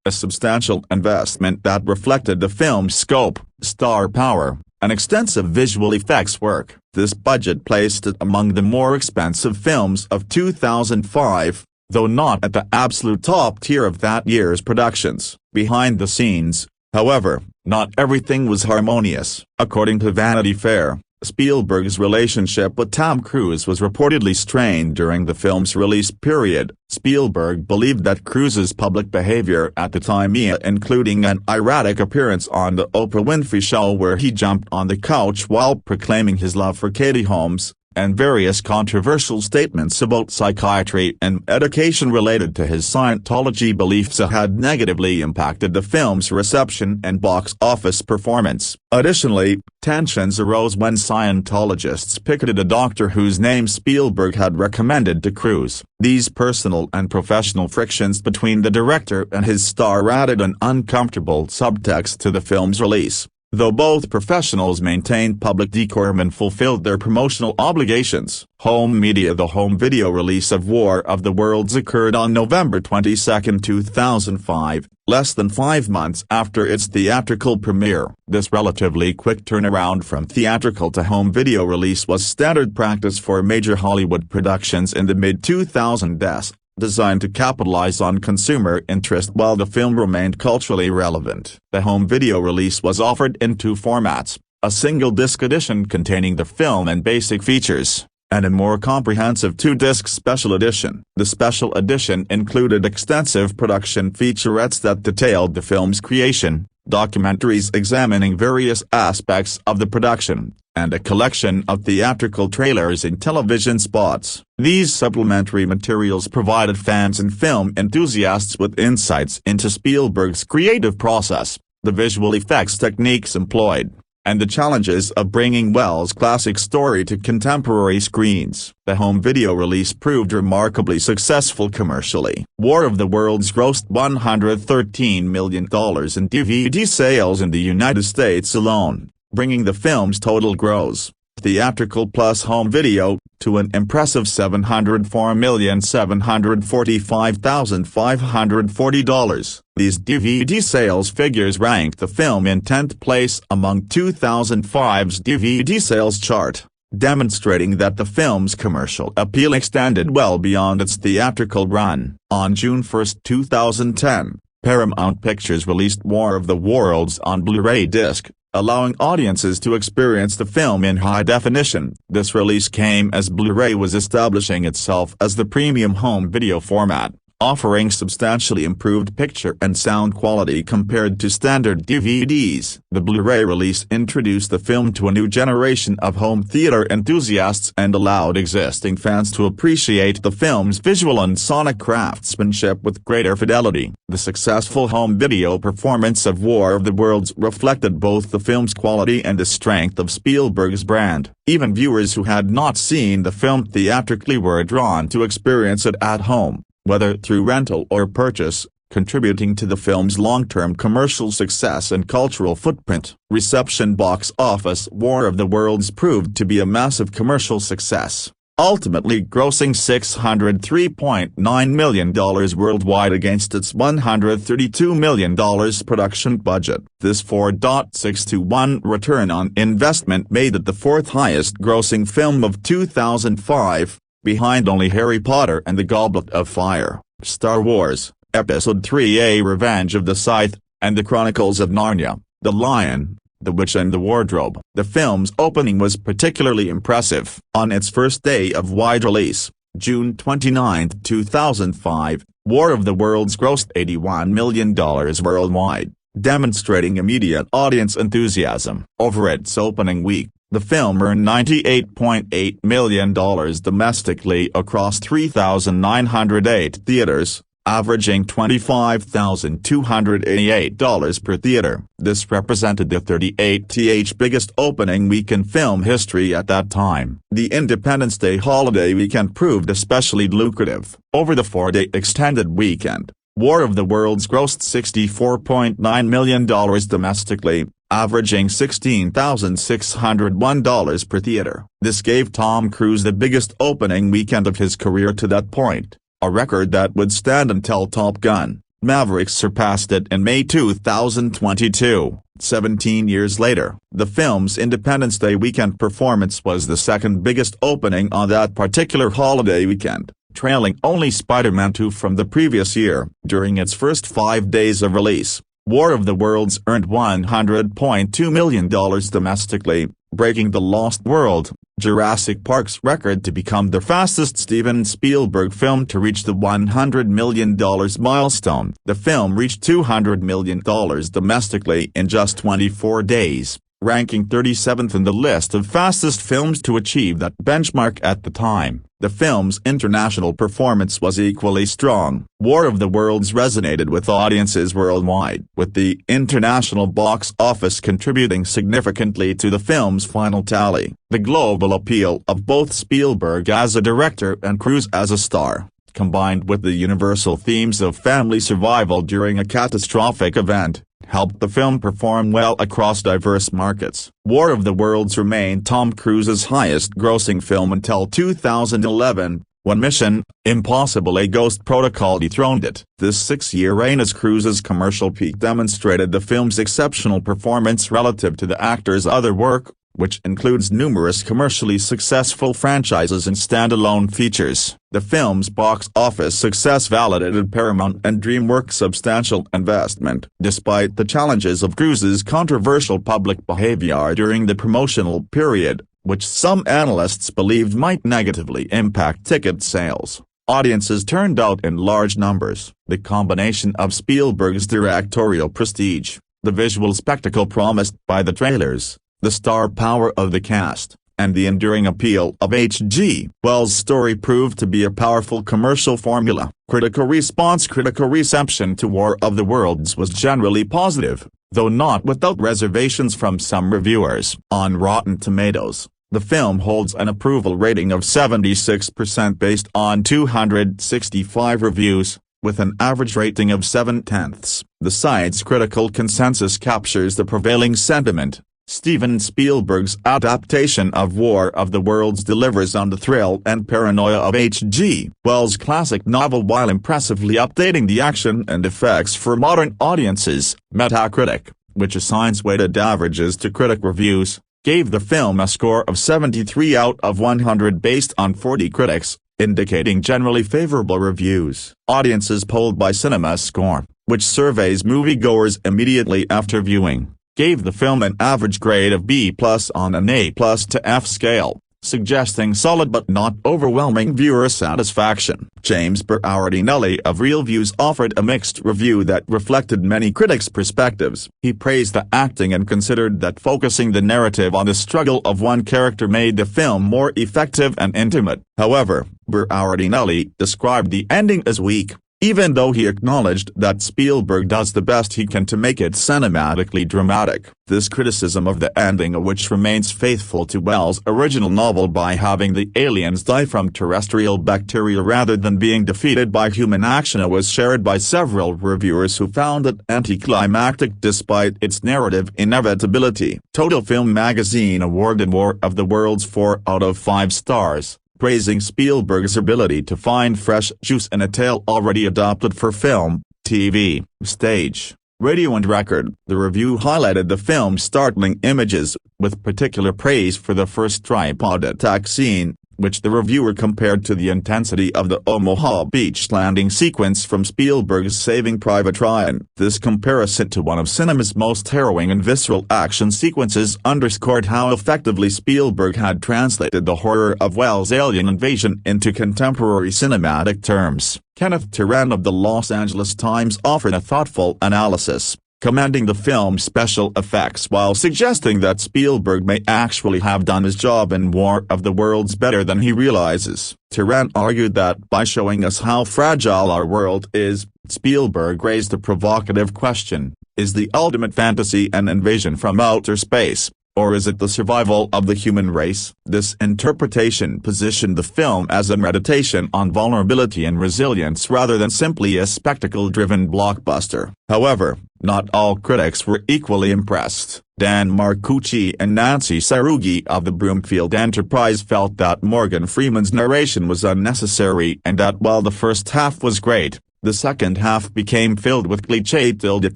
a substantial investment that reflected the film's scope, star power, and extensive visual effects work. This budget placed it among the more expensive films of 2005, though not at the absolute top tier of that year's productions. Behind the scenes, however, not everything was harmonious. According to Vanity Fair, Spielberg's relationship with Tom Cruise was reportedly strained during the film's release period. Spielberg believed that Cruise's public behavior at the time, including an erratic appearance on The Oprah Winfrey Show where he jumped on the couch while proclaiming his love for Katie Holmes, and various controversial statements about psychiatry and medication related to his Scientology beliefs, had negatively impacted the film's reception and box office performance. Additionally, tensions arose when Scientologists picketed a doctor whose name Spielberg had recommended to Cruise. These personal and professional frictions between the director and his star added an uncomfortable subtext to the film's release. Though both professionals maintained public decorum and fulfilled their promotional obligations, home media. The home video release of War of the Worlds occurred on November 22, 2005, less than 5 months after its theatrical premiere. This relatively quick turnaround from theatrical to home video release was standard practice for major Hollywood productions in the mid-2000s. Designed to capitalize on consumer interest while the film remained culturally relevant. The home video release was offered in 2 formats, a single-disc edition containing the film and basic features, and a more comprehensive 2-disc special edition. The special edition included extensive production featurettes that detailed the film's creation, documentaries examining various aspects of the production, and a collection of theatrical trailers and television spots. These supplementary materials provided fans and film enthusiasts with insights into Spielberg's creative process, the visual effects techniques employed, and the challenges of bringing Wells' classic story to contemporary screens. The home video release proved remarkably successful commercially. War of the Worlds grossed $113 million in DVD sales in the United States alone, bringing the film's total gross, theatrical plus home video, to an impressive $704,745,540. These DVD sales figures ranked the film in 10th place among 2005's DVD sales chart, demonstrating that the film's commercial appeal extended well beyond its theatrical run. On June 1, 2010, Paramount Pictures released War of the Worlds on Blu-ray disc, allowing audiences to experience the film in high definition. This release came as Blu-ray was establishing itself as the premium home video format, offering substantially improved picture and sound quality compared to standard DVDs. The Blu-ray release introduced the film to a new generation of home theater enthusiasts and allowed existing fans to appreciate the film's visual and sonic craftsmanship with greater fidelity. The successful home video performance of War of the Worlds reflected both the film's quality and the strength of Spielberg's brand. Even viewers who had not seen the film theatrically were drawn to experience it at home, whether through rental or purchase, contributing to the film's long-term commercial success and cultural footprint. Reception box office. War of the Worlds proved to be a massive commercial success, ultimately grossing $603.9 million worldwide against its $132 million production budget. This 4.6-to-1 return on investment made it the fourth highest grossing film of 2005, behind only Harry Potter and the Goblet of Fire, Star Wars, Episode III: A Revenge of the Sith, and The Chronicles of Narnia, The Lion, the Witch and the Wardrobe. The film's opening was particularly impressive. On its first day of wide release, June 29, 2005, War of the Worlds grossed $81 million worldwide, demonstrating immediate audience enthusiasm. Over its opening week, the film earned $98.8 million domestically across 3,908 theaters, averaging $25,288 per theater. This represented the 38th biggest opening week in film history at that time. The Independence Day holiday weekend proved especially lucrative. Over the 4-day extended weekend, War of the Worlds grossed $64.9 million domestically, averaging $16,601 per theater. This gave Tom Cruise the biggest opening weekend of his career to that point, a record that would stand until Top Gun: Maverick surpassed it in May 2022. 17 years later, the film's Independence Day weekend performance was the second biggest opening on that particular holiday weekend, trailing only Spider-Man 2 from the previous year. During its first 5 days of release, War of the Worlds earned $100.2 million domestically, breaking the Lost World, Jurassic Park's record to become the fastest Steven Spielberg film to reach the $100 million milestone. The film reached $200 million domestically in just 24 days, ranking 37th in the list of fastest films to achieve that benchmark at the time. The film's international performance was equally strong. War of the Worlds resonated with audiences worldwide, with the international box office contributing significantly to the film's final tally. The global appeal of both Spielberg as a director and Cruise as a star, combined with the universal themes of family survival during a catastrophic event, helped the film perform well across diverse markets. War of the Worlds remained Tom Cruise's highest-grossing film until 2011, when Mission: Impossible – A Ghost Protocol dethroned it. This 6-year reign as Cruise's commercial peak demonstrated the film's exceptional performance relative to the actor's other work, which includes numerous commercially successful franchises and standalone features. The film's box office success validated Paramount and DreamWorks' substantial investment. Despite the challenges of Cruise's controversial public behavior during the promotional period, which some analysts believed might negatively impact ticket sales, audiences turned out in large numbers. The combination of Spielberg's directorial prestige, the visual spectacle promised by the trailers, the star power of the cast, and the enduring appeal of H.G. Wells' story proved to be a powerful commercial formula. Critical reception to War of the Worlds was generally positive, though not without reservations from some reviewers. On Rotten Tomatoes, the film holds an approval rating of 76% based on 265 reviews, with an average rating of 7/10. The site's critical consensus captures the prevailing sentiment. Steven Spielberg's adaptation of War of the Worlds delivers on the thrill and paranoia of H.G. Wells' classic novel while impressively updating the action and effects for modern audiences. Metacritic, which assigns weighted averages to critic reviews, gave the film a score of 73 out of 100 based on 40 critics, indicating generally favorable reviews. Audiences polled by CinemaScore, which surveys moviegoers immediately after viewing, gave the film an average grade of B+ on an A+ to F scale, suggesting solid but not overwhelming viewer satisfaction. James Berardinelli of ReelViews offered a mixed review that reflected many critics' perspectives. He praised the acting and considered that focusing the narrative on the struggle of one character made the film more effective and intimate. However, Berardinelli described the ending as weak, even though he acknowledged that Spielberg does the best he can to make it cinematically dramatic. This criticism of the ending, which remains faithful to Wells' original novel by having the aliens die from terrestrial bacteria rather than being defeated by human action, was shared by several reviewers who found it anticlimactic despite its narrative inevitability. Total Film magazine awarded War of the Worlds 4 out of 5 stars, praising Spielberg's ability to find fresh juice in a tale already adopted for film, TV, stage, radio and record. The review highlighted the film's startling images, with particular praise for the first tripod attack scene, which the reviewer compared to the intensity of the Omaha Beach landing sequence from Spielberg's Saving Private Ryan. This comparison to one of cinema's most harrowing and visceral action sequences underscored how effectively Spielberg had translated the horror of Wells' alien invasion into contemporary cinematic terms. Kenneth Turan of the Los Angeles Times offered a thoughtful analysis, commending the film's special effects while suggesting that Spielberg may actually have done his job in War of the Worlds better than he realizes. Turan argued that by showing us how fragile our world is, Spielberg raised a provocative question: is the ultimate fantasy an invasion from outer space, or is it the survival of the human race? This interpretation positioned the film as a meditation on vulnerability and resilience rather than simply a spectacle-driven blockbuster. However, not all critics were equally impressed. Dan Marcucci and Nancy Sarugi of the Broomfield Enterprise felt that Morgan Freeman's narration was unnecessary and that while the first half was great, the second half became filled with cliché-filled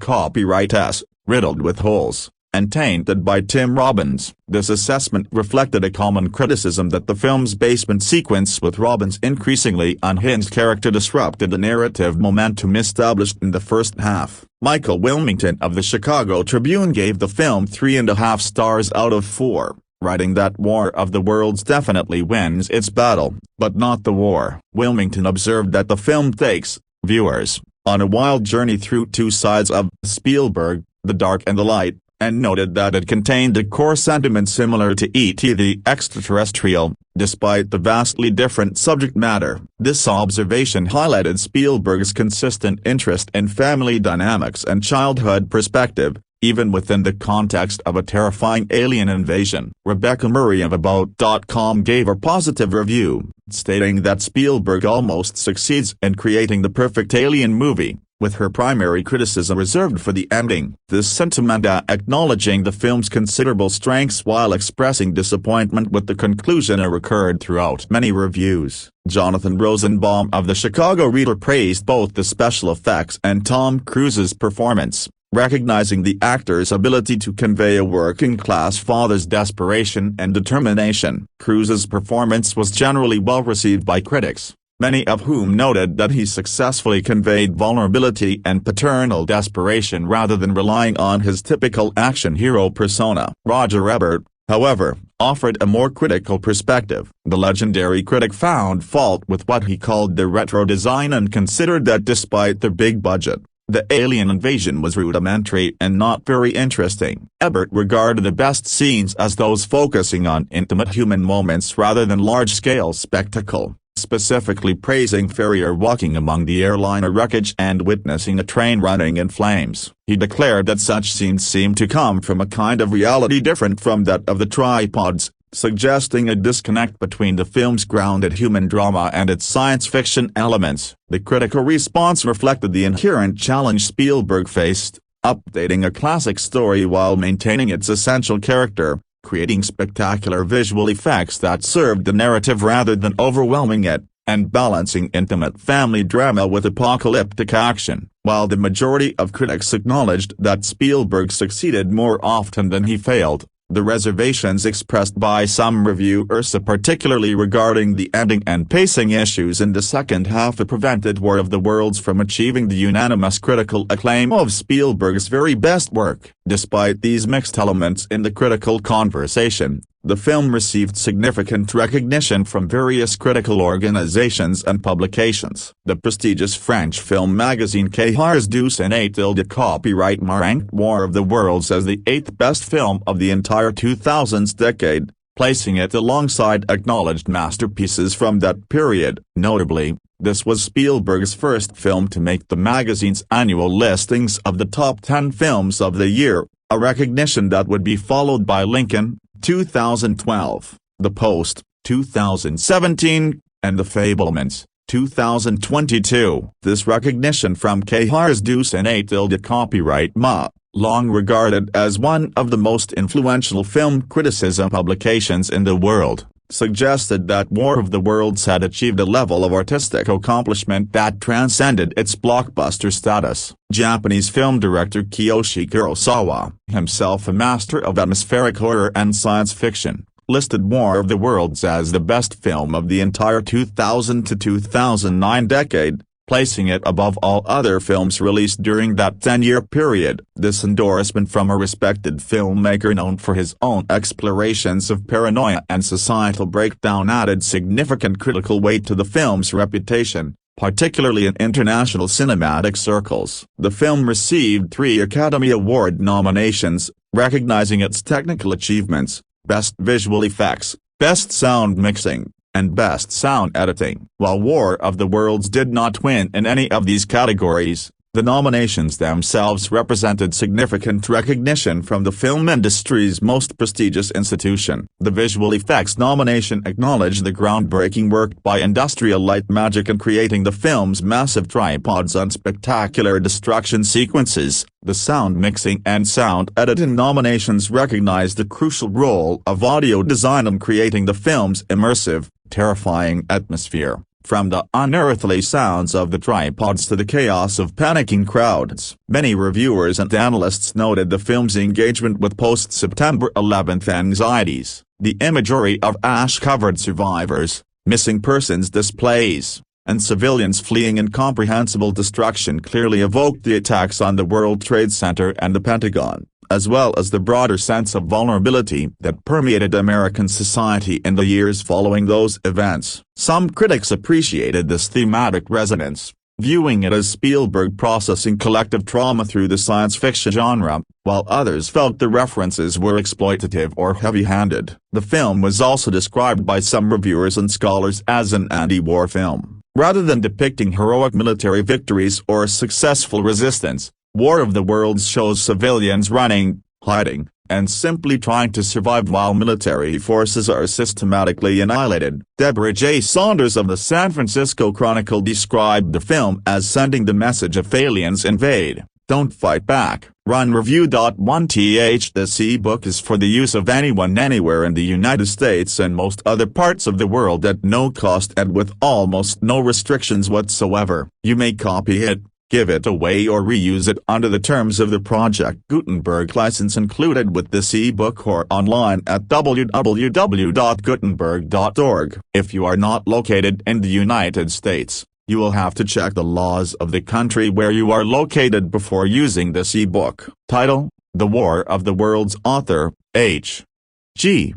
copyright-esque, riddled with holes, and tainted by Tim Robbins. This assessment reflected a common criticism that the film's basement sequence with Robbins' increasingly unhinged character disrupted the narrative momentum established in the first half. Michael Wilmington of the Chicago Tribune gave the film 3.5 stars out of 4, writing that War of the Worlds definitely wins its battle, but not the war. Wilmington observed that the film takes viewers on a wild journey through two sides of Spielberg, the dark and the light, and noted that it contained a core sentiment similar to E.T. the Extraterrestrial, despite the vastly different subject matter. This observation highlighted Spielberg's consistent interest in family dynamics and childhood perspective, even within the context of a terrifying alien invasion. Rebecca Murray of About.com gave a positive review, stating that Spielberg almost succeeds in creating the perfect alien movie, with her primary criticism reserved for the ending. This sentiment, acknowledging the film's considerable strengths while expressing disappointment with the conclusion, recurred throughout many reviews. Jonathan Rosenbaum of the Chicago Reader praised both the special effects and Tom Cruise's performance, recognizing the actor's ability to convey a working-class father's desperation and determination. Cruise's performance was generally well received by critics, many of whom noted that he successfully conveyed vulnerability and paternal desperation rather than relying on his typical action hero persona. Roger Ebert, however, offered a more critical perspective. The legendary critic found fault with what he called the retro design and considered that despite the big budget, the alien invasion was rudimentary and not very interesting. Ebert regarded the best scenes as those focusing on intimate human moments rather than large-scale spectacle, specifically praising Ferrier walking among the airliner wreckage and witnessing a train running in flames. He declared that such scenes seemed to come from a kind of reality different from that of the tripods, suggesting a disconnect between the film's grounded human drama and its science fiction elements. The critical response reflected the inherent challenge Spielberg faced, updating a classic story while maintaining its essential character, creating spectacular visual effects that served the narrative rather than overwhelming it, and balancing intimate family drama with apocalyptic action. While the majority of critics acknowledged that Spielberg succeeded more often than he failed, the reservations expressed by some reviewers, particularly regarding the ending and pacing issues in the second half, prevented War of the Worlds from achieving the unanimous critical acclaim of Spielberg's very best work. Despite these mixed elements in the critical conversation, the film received significant recognition from various critical organizations and publications. The prestigious French film magazine Cahiers du Cinéma de Copyright ranked War of the Worlds as the 8th best film of the entire 2000s decade, placing it alongside acknowledged masterpieces from that period. Notably, this was Spielberg's first film to make the magazine's annual listings of the top 10 films of the year, a recognition that would be followed by Lincoln, 2012, The Post, 2017, and The Fabelmans, 2022. This recognition from Cahiers du Cinéma de Copyright, long regarded as one of the most influential film criticism publications in the world, suggested that War of the Worlds had achieved a level of artistic accomplishment that transcended its blockbuster status. Japanese film director Kiyoshi Kurosawa, himself a master of atmospheric horror and science fiction, listed War of the Worlds as the best film of the entire 2000 to 2009 decade, placing it above all other films released during that 10-year period. This endorsement from a respected filmmaker known for his own explorations of paranoia and societal breakdown added significant critical weight to the film's reputation, particularly in international cinematic circles. The film received 3 Academy Award nominations, recognizing its technical achievements: Best Visual Effects, Best Sound Mixing, and Best Sound Editing. While War of the Worlds did not win in any of these categories, the nominations themselves represented significant recognition from the film industry's most prestigious institution. The visual effects nomination acknowledged the groundbreaking work by Industrial Light Magic in creating the film's massive tripods and spectacular destruction sequences. The sound mixing and sound editing nominations recognized the crucial role of audio design in creating the film's immersive, terrifying atmosphere. From the unearthly sounds of the tripods to the chaos of panicking crowds. Many reviewers and analysts noted the film's engagement with post-September 11th anxieties. The imagery of ash-covered survivors, missing persons displays, and civilians fleeing incomprehensible destruction clearly evoked the attacks on the World Trade Center and the Pentagon, as well as the broader sense of vulnerability that permeated American society in the years following those events. Some critics appreciated this thematic resonance, viewing it as Spielberg processing collective trauma through the science fiction genre, while others felt the references were exploitative or heavy-handed. The film was also described by some reviewers and scholars as an anti-war film. Rather than depicting heroic military victories or successful resistance, War of the Worlds shows civilians running, hiding, and simply trying to survive while military forces are systematically annihilated. Deborah J. Saunders of the San Francisco Chronicle described the film as sending the message if aliens invade, don't fight back. Run Review.1th This e-book is for the use of anyone anywhere in the United States and most other parts of the world at no cost and with almost no restrictions whatsoever. You may copy it, give it away or reuse it under the terms of the Project Gutenberg license included with this e-book or online at www.gutenberg.org. If you are not located in the United States, you will have to check the laws of the country where you are located before using this e-book. Title: The War of the Worlds. Author: H.G.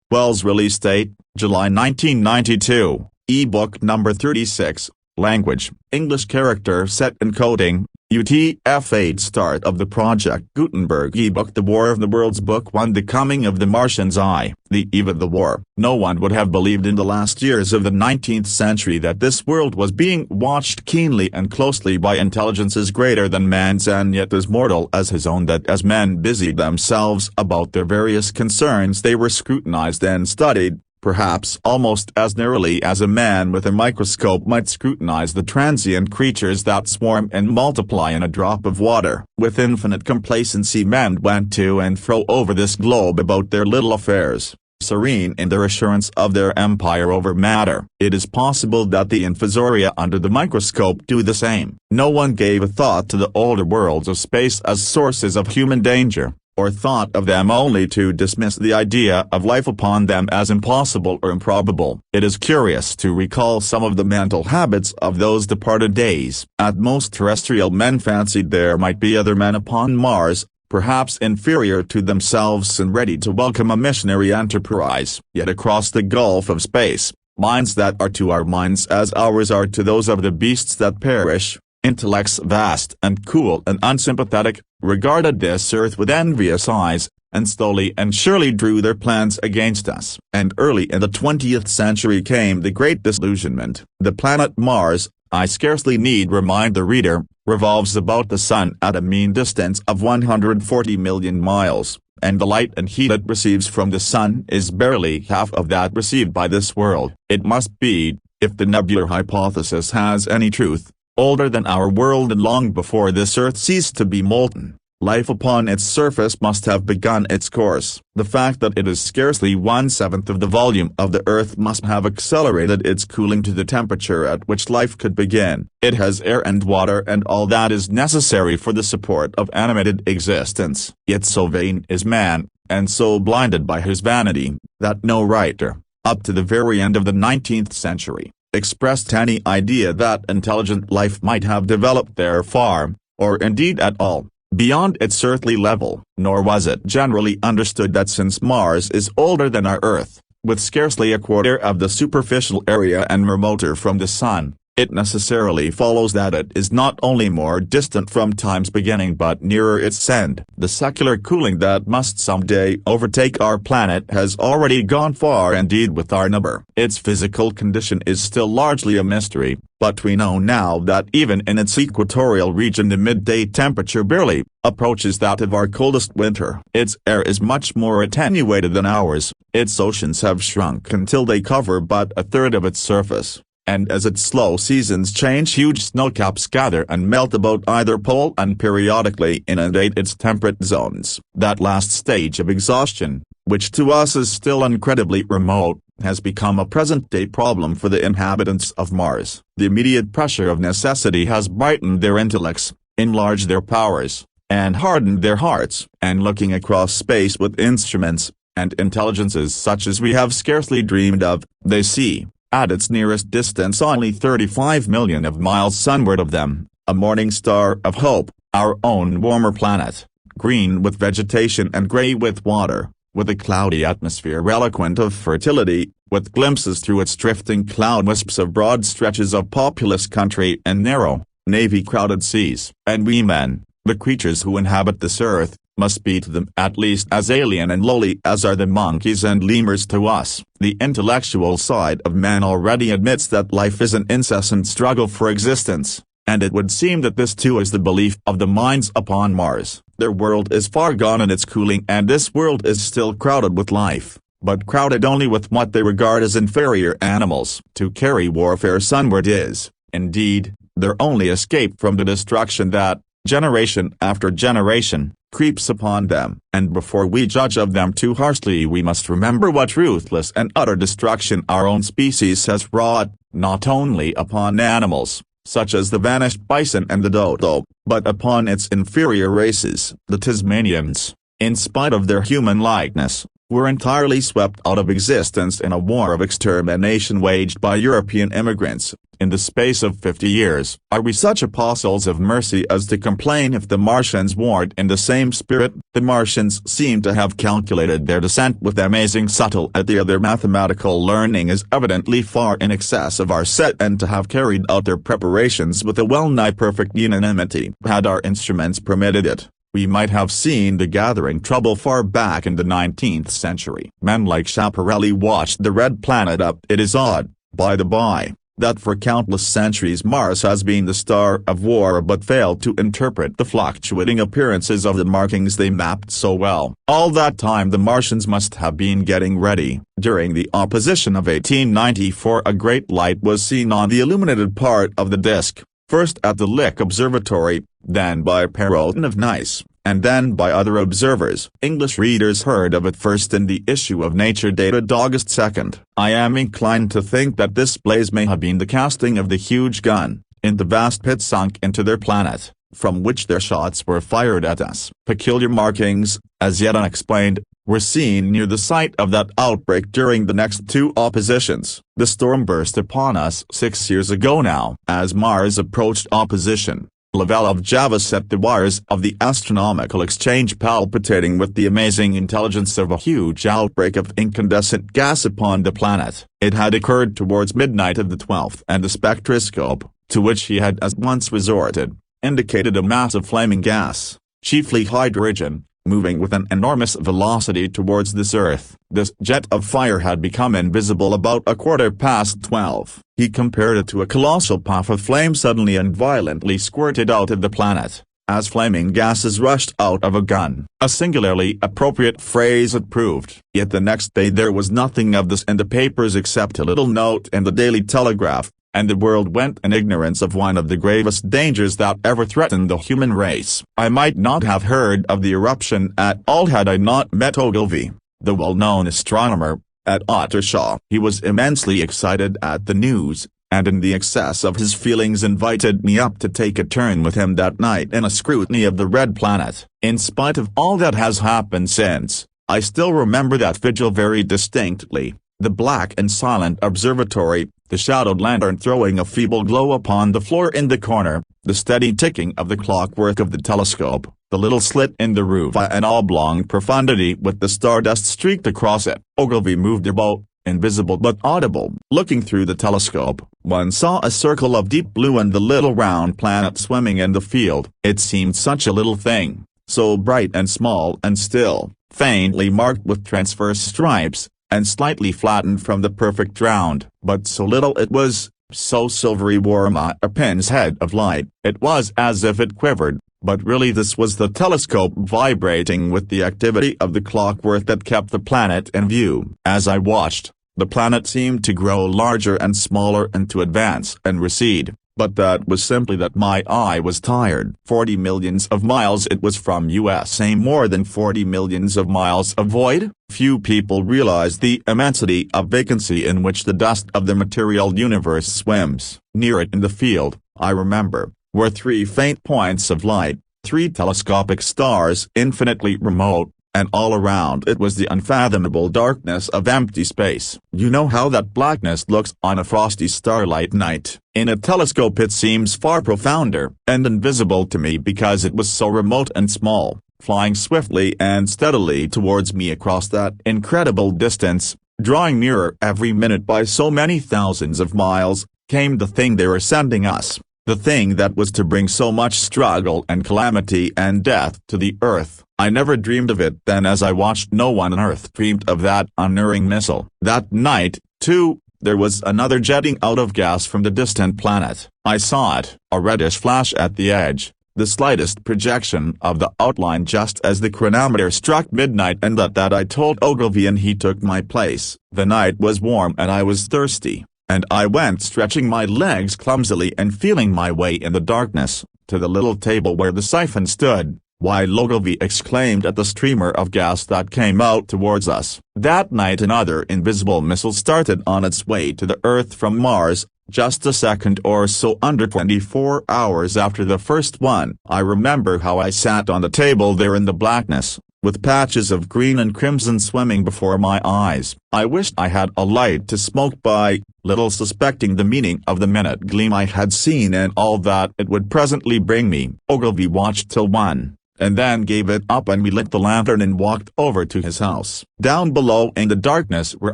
Wells. Release date: July 1992. E-book number 36. Language: English. Character set encoding: UTF-8 start of the Project Gutenberg e-book. The War of the Worlds Book 1. The Coming of the Martians. The eve of the war. No one would have believed in the last years of the 19th century that this world was being watched keenly and closely by intelligences greater than man's and yet as mortal as his own, that as men busied themselves about their various concerns they were scrutinized and studied, perhaps almost as narrowly as a man with a microscope might scrutinize the transient creatures that swarm and multiply in a drop of water. With infinite complacency men went to and fro over this globe about their little affairs, serene in their assurance of their empire over matter. It is possible that the infusoria under the microscope do the same. No one gave a thought to the older worlds of space as sources of human danger, or thought of them only to dismiss the idea of life upon them as impossible or improbable. It is curious to recall some of the mental habits of those departed days. At most, terrestrial men fancied there might be other men upon Mars, perhaps inferior to themselves and ready to welcome a missionary enterprise. Yet across the gulf of space, minds that are to our minds as ours are to those of the beasts that perish, intellects vast and cool and unsympathetic, regarded this earth with envious eyes, and slowly and surely drew their plans against us. And early in the 20th century came the great disillusionment. The planet Mars, I scarcely need remind the reader, revolves about the Sun at a mean distance of 140 million miles, and the light and heat it receives from the Sun is barely half of that received by this world. It must be, if the nebular hypothesis has any truth, older than our world, and long before this earth ceased to be molten, life upon its surface must have begun its course. The fact that it is scarcely 1/7 of the volume of the earth must have accelerated its cooling to the temperature at which life could begin. It has air and water and all that is necessary for the support of animated existence. Yet so vain is man, and so blinded by his vanity, that no writer, up to the very end of the 19th century, expressed any idea that intelligent life might have developed there far, or indeed at all, beyond its earthly level. Nor was it generally understood that since Mars is older than our Earth, with scarcely a quarter of the superficial area and remoter from the Sun, it necessarily follows that it is not only more distant from time's beginning but nearer its end. The secular cooling that must someday overtake our planet has already gone far indeed with our number. Its physical condition is still largely a mystery, but we know now that even in its equatorial region the midday temperature barely approaches that of our coldest winter. Its air is much more attenuated than ours, its oceans have shrunk until they cover but a third of its surface, and as its slow seasons change huge snowcaps gather and melt about either pole and periodically inundate its temperate zones. That last stage of exhaustion, which to us is still incredibly remote, has become a present-day problem for the inhabitants of Mars. The immediate pressure of necessity has brightened their intellects, enlarged their powers, and hardened their hearts. And looking across space with instruments, and intelligences such as we have scarcely dreamed of, they see, at its nearest distance only 35 million of miles sunward of them, a morning star of hope, our own warmer planet, green with vegetation and gray with water, with a cloudy atmosphere eloquent of fertility, with glimpses through its drifting cloud wisps of broad stretches of populous country and narrow, navy-crowded seas. And we men, the creatures who inhabit this earth, must be to them at least as alien and lowly as are the monkeys and lemurs to us. The intellectual side of man already admits that life is an incessant struggle for existence, and it would seem that this too is the belief of the minds upon Mars. Their world is far gone in its cooling and this world is still crowded with life, but crowded only with what they regard as inferior animals. To carry warfare sunward is, indeed, their only escape from the destruction that, generation after generation, creeps upon them. And before we judge of them too harshly we must remember what ruthless and utter destruction our own species has wrought, not only upon animals, such as the vanished bison and the dodo, but upon its inferior races, the Tasmanians, in spite of their human likeness, were entirely swept out of existence in a war of extermination waged by European immigrants. In the space of 50 years, are we such apostles of mercy as to complain if the Martians warred in the same spirit? The Martians seem to have calculated their descent with amazing subtlety. Their mathematical learning is evidently far in excess of our set, and to have carried out their preparations with a well-nigh perfect unanimity. Had our instruments permitted it, we might have seen the gathering trouble far back in the 19th century. Men like Schiaparelli watched the red planet up. It is odd, by the by, that for countless centuries Mars has been the star of war but failed to interpret the fluctuating appearances of the markings they mapped so well. All that time the Martians must have been getting ready. During the opposition of 1894 a great light was seen on the illuminated part of the disk, first at the Lick Observatory, then by Perrotin of Nice, and then by other observers. English readers heard of it first in the issue of Nature dated August 2. I am inclined to think that this blaze may have been the casting of the huge gun, in the vast pit sunk into their planet, from which their shots were fired at us. Peculiar markings, as yet unexplained, were seen near the site of that outbreak during the next two oppositions. The storm burst upon us 6 years ago now. As Mars approached opposition, Lavelle of Java set the wires of the astronomical exchange palpitating with the amazing intelligence of a huge outbreak of incandescent gas upon the planet. It had occurred towards midnight of the 12th, and the spectroscope, to which he had at once resorted, indicated a mass of flaming gas, chiefly hydrogen, moving with an enormous velocity towards this Earth. This jet of fire had become invisible about 12:15. He compared it to a colossal puff of flame suddenly and violently squirted out of the planet, as flaming gases rushed out of a gun. A singularly appropriate phrase it proved. Yet the next day there was nothing of this in the papers except a little note in the Daily Telegraph, and the world went in ignorance of one of the gravest dangers that ever threatened the human race. I might not have heard of the eruption at all had I not met Ogilvy, the well-known astronomer, at Ottershaw. He was immensely excited at the news, and in the excess of his feelings invited me up to take a turn with him that night in a scrutiny of the red planet. In spite of all that has happened since, I still remember that vigil very distinctly. The black and silent observatory, the shadowed lantern throwing a feeble glow upon the floor in the corner, the steady ticking of the clockwork of the telescope, the little slit in the roof an oblong profundity with the stardust streaked across it. Ogilvy moved about, invisible but audible. Looking through the telescope, one saw a circle of deep blue and the little round planet swimming in the field. It seemed such a little thing, so bright and small and still, faintly marked with transverse stripes, and slightly flattened from the perfect round, but so little it was, so silvery warm a pin's head of light. It was as if it quivered, but really this was the telescope vibrating with the activity of the clockwork that kept the planet in view. As I watched, the planet seemed to grow larger and smaller and to advance and recede. But that was simply that my eye was tired. 40 millions of miles it was from USA, more than 40 millions of miles of void. Few people realize the immensity of vacancy in which the dust of the material universe swims. Near it in the field, I remember, were three faint points of light, three telescopic stars infinitely remote, and all around it was the unfathomable darkness of empty space. You know how that blackness looks on a frosty starlight night. In a telescope it seems far profounder and invisible to me because it was so remote and small, flying swiftly and steadily towards me across that incredible distance, drawing nearer every minute by so many thousands of miles, came the thing they were sending us, the thing that was to bring so much struggle and calamity and death to the Earth. I never dreamed of it then, as I watched. No one on Earth dreamed of that unerring missile. That night, too, there was another jetting out of gas from the distant planet. I saw it, a reddish flash at the edge, the slightest projection of the outline just as the chronometer struck midnight, and that I told Ogilvy and he took my place. The night was warm and I was thirsty, and I went stretching my legs clumsily and feeling my way in the darkness, to the little table where the siphon stood, while Ogilvy exclaimed at the streamer of gas that came out towards us. That night another invisible missile started on its way to the Earth from Mars, just a second or so under 24 hours after the first one. I remember how I sat on the table there in the blackness, with patches of green and crimson swimming before my eyes. I wished I had a light to smoke by, little suspecting the meaning of the minute gleam I had seen and all that it would presently bring me. Ogilvy watched till 1, and then gave it up, and we lit the lantern and walked over to his house. Down below in the darkness were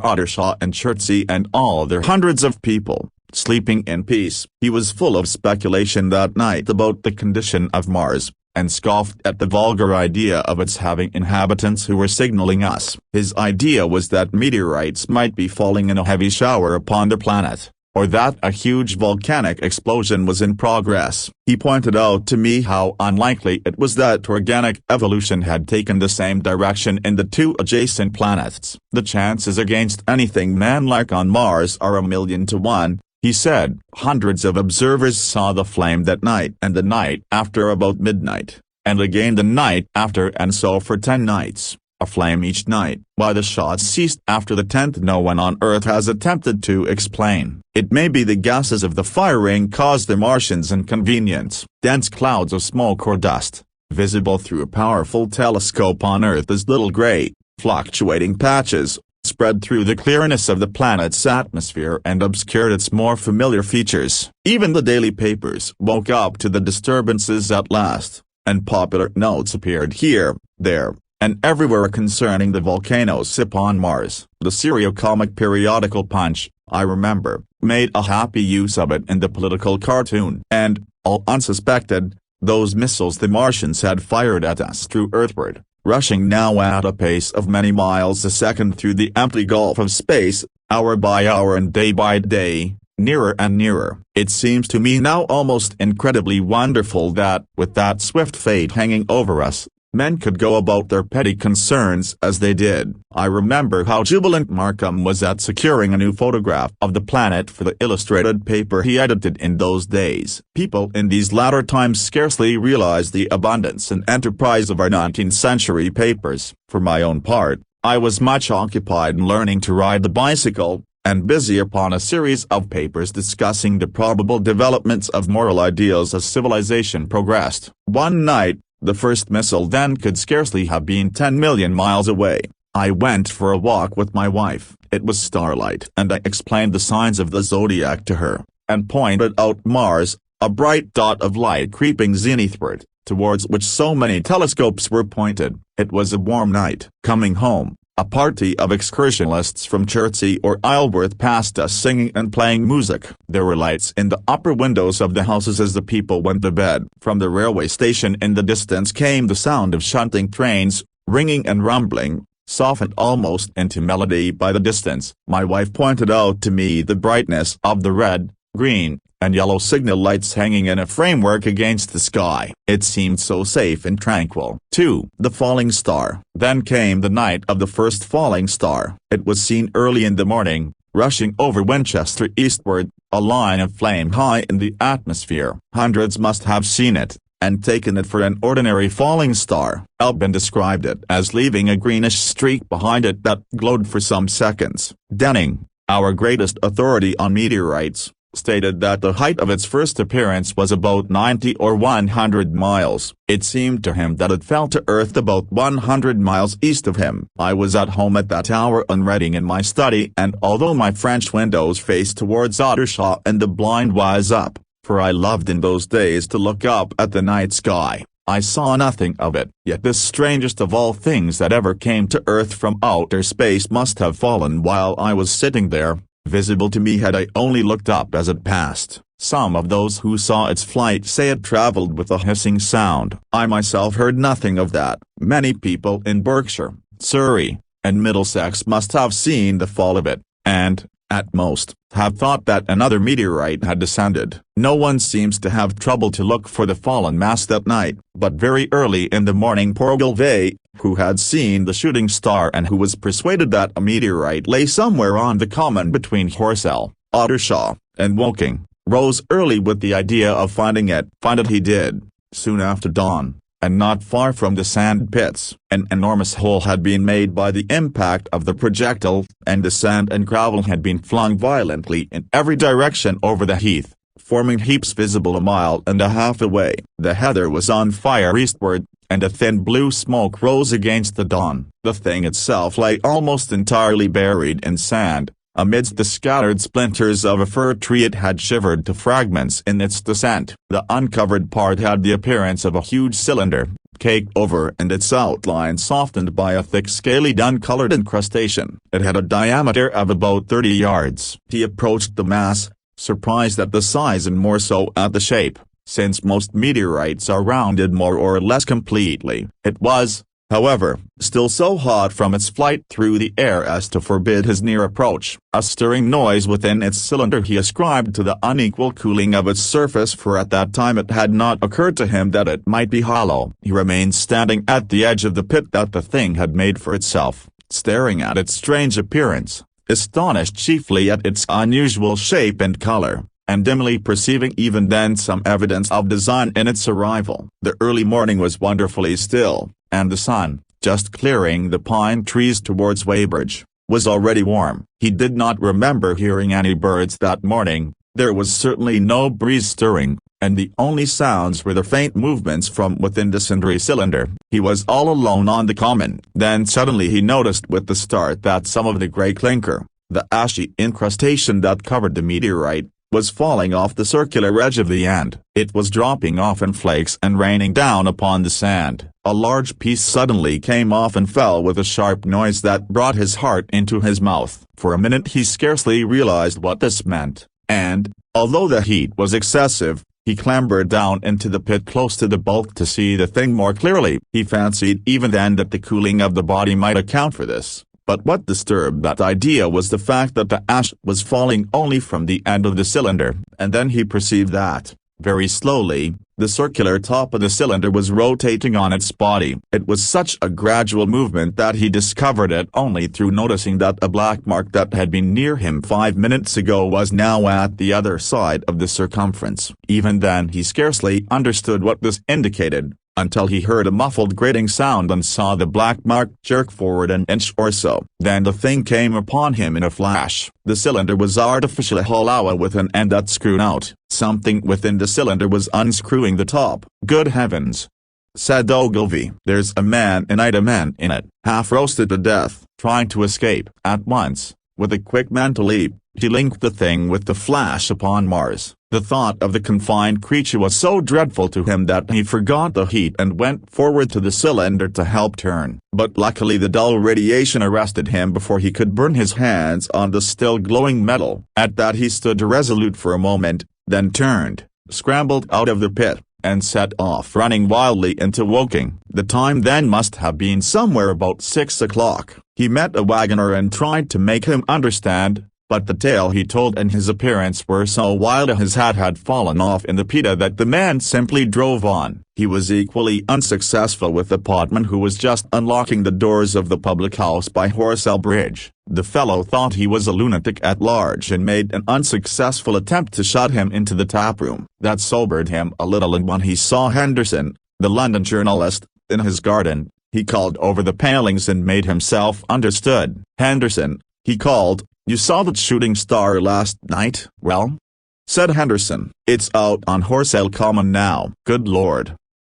Ottershaw and Chertsey and all their hundreds of people, sleeping in peace. He was full of speculation that night about the condition of Mars, and scoffed at the vulgar idea of its having inhabitants who were signaling us. His idea was that meteorites might be falling in a heavy shower upon the planet, or that a huge volcanic explosion was in progress. He pointed out to me how unlikely it was that organic evolution had taken the same direction in the two adjacent planets. The chances against anything man-like on Mars are 1,000,000 to 1. He said. Hundreds of observers saw the flame that night and the night after about midnight, and again the night after, and so for 10 nights, a flame each night. Why the shots ceased after the 10th no one on Earth has attempted to explain. It may be the gases of the firing caused the Martians inconvenience. Dense clouds of smoke or dust, visible through a powerful telescope on Earth as little gray, fluctuating patches, spread through the clearness of the planet's atmosphere and obscured its more familiar features. Even the daily papers woke up to the disturbances at last, and popular notes appeared here, there, and everywhere concerning the volcanoes upon Mars. The serio-comic periodical Punch, I remember, made a happy use of it in the political cartoon. And, all unsuspected, those missiles the Martians had fired at us through Earthward, rushing now at a pace of many miles a second through the empty gulf of space, hour by hour and day by day, nearer and nearer. It seems to me now almost incredibly wonderful that, with that swift fate hanging over us, men could go about their petty concerns as they did. I remember how jubilant Markham was at securing a new photograph of the planet for the illustrated paper he edited in those days. People in these latter times scarcely realize the abundance and enterprise of our 19th century papers. For my own part, I was much occupied in learning to ride the bicycle, and busy upon a series of papers discussing the probable developments of moral ideals as civilization progressed. One night, the first missile then could scarcely have been 10 million miles away. I went for a walk with my wife. It was starlight, and I explained the signs of the zodiac to her, and pointed out Mars, a bright dot of light creeping zenithward, towards which so many telescopes were pointed. It was a warm night. Coming home, a party of excursionists from Chertsey or Isleworth passed us singing and playing music. There were lights in the upper windows of the houses as the people went to bed. From the railway station in the distance came the sound of shunting trains, ringing and rumbling, softened almost into melody by the distance. My wife pointed out to me the brightness of the red, green, and yellow signal lights hanging in a framework against the sky. It seemed so safe and tranquil. 2. The falling star. Then came the night of the first falling star. It was seen early in the morning, rushing over Winchester eastward, a line of flame high in the atmosphere. Hundreds must have seen it, and taken it for an ordinary falling star. Albin described it as leaving a greenish streak behind it that glowed for some seconds. Denning, our greatest authority on meteorites, stated that the height of its first appearance was about 90 or 100 miles. It seemed to him that it fell to Earth about 100 miles east of him. I was at home at that hour unreading in my study, and although my French windows faced towards Ottershaw and the blind was up, for I loved in those days to look up at the night sky, I saw nothing of it. Yet this strangest of all things that ever came to Earth from outer space must have fallen while I was sitting there, visible to me had I only looked up as it passed. Some of those who saw its flight say it traveled with a hissing sound. I myself heard nothing of that. Many people in Berkshire, Surrey, and Middlesex must have seen the fall of it, and, at most, have thought that another meteorite had descended. No one seems to have troubled to look for the fallen mass that night, but very early in the morning poor Ogilvy, who had seen the shooting star and who was persuaded that a meteorite lay somewhere on the common between Horsell, Ottershaw, and Woking, rose early with the idea of finding it. Find it he did, soon after dawn, and not far from the sand pits. An enormous hole had been made by the impact of the projectile, and the sand and gravel had been flung violently in every direction over the heath, forming heaps visible a mile and a half away. The heather was on fire eastward, and a thin blue smoke rose against the dawn. The thing itself lay almost entirely buried in sand. Amidst the scattered splinters of a fir tree it had shivered to fragments in its descent. The uncovered part had the appearance of a huge cylinder, caked over and its outline softened by a thick scaly dun-colored incrustation. It had a diameter of about 30 yards. He approached the mass, surprised at the size and more so at the shape, since most meteorites are rounded more or less completely. It was, however, still so hot from its flight through the air as to forbid his near approach. A stirring noise within its cylinder he ascribed to the unequal cooling of its surface, for at that time it had not occurred to him that it might be hollow. He remained standing at the edge of the pit that the thing had made for itself, staring at its strange appearance, astonished chiefly at its unusual shape and color, and dimly perceiving even then some evidence of design in its arrival. The early morning was wonderfully still, and the sun, just clearing the pine trees towards Weybridge, was already warm. He did not remember hearing any birds that morning, there was certainly no breeze stirring, and the only sounds were the faint movements from within the cindery cylinder. He was all alone on the common. Then suddenly he noticed with the start that some of the grey clinker, the ashy incrustation that covered the meteorite, was falling off the circular edge of the end. It was dropping off in flakes and raining down upon the sand. A large piece suddenly came off and fell with a sharp noise that brought his heart into his mouth. For a minute he scarcely realized what this meant, and, although the heat was excessive, he clambered down into the pit close to the bulk to see the thing more clearly. He fancied even then that the cooling of the body might account for this. But what disturbed that idea was the fact that the ash was falling only from the end of the cylinder, and then he perceived that, very slowly, the circular top of the cylinder was rotating on its body. It was such a gradual movement that he discovered it only through noticing that a black mark that had been near him 5 minutes ago was now at the other side of the circumference. Even then he scarcely understood what this indicated, until he heard a muffled grating sound and saw the black mark jerk forward an inch or so. Then the thing came upon him in a flash. The cylinder was artificially hollow with an end that screwed out. Something within the cylinder was unscrewing the top. "Good heavens," said Ogilvy. "There's a man in it, half roasted to death, trying to escape." At once, with a quick mental leap, he linked the thing with the flash upon Mars. The thought of the confined creature was so dreadful to him that he forgot the heat and went forward to the cylinder to help turn. But luckily the dull radiation arrested him before he could burn his hands on the still glowing metal. At that he stood irresolute for a moment, then turned, scrambled out of the pit, and set off running wildly into Woking. The time then must have been somewhere about 6 o'clock. He met a wagoner and tried to make him understand, but the tale he told and his appearance were so wild his hat had fallen off in the pita that the man simply drove on. He was equally unsuccessful with the potman who was just unlocking the doors of the public house by Horsell Bridge. The fellow thought he was a lunatic at large and made an unsuccessful attempt to shut him into the taproom. That sobered him a little, and when he saw Henderson, the London journalist, in his garden, he called over the palings and made himself understood. "Henderson," he called, "you saw that shooting star last night?" "Well?" said Henderson. "It's out on Horsell Common now." "Good Lord,"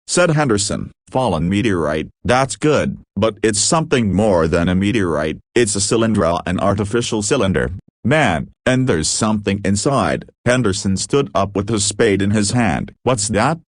said Henderson. "Fallen meteorite." "That's good, but it's something more than a meteorite. It's a cylinder, an artificial cylinder, man, and there's something inside." Henderson stood up with his spade in his hand. "What's that?"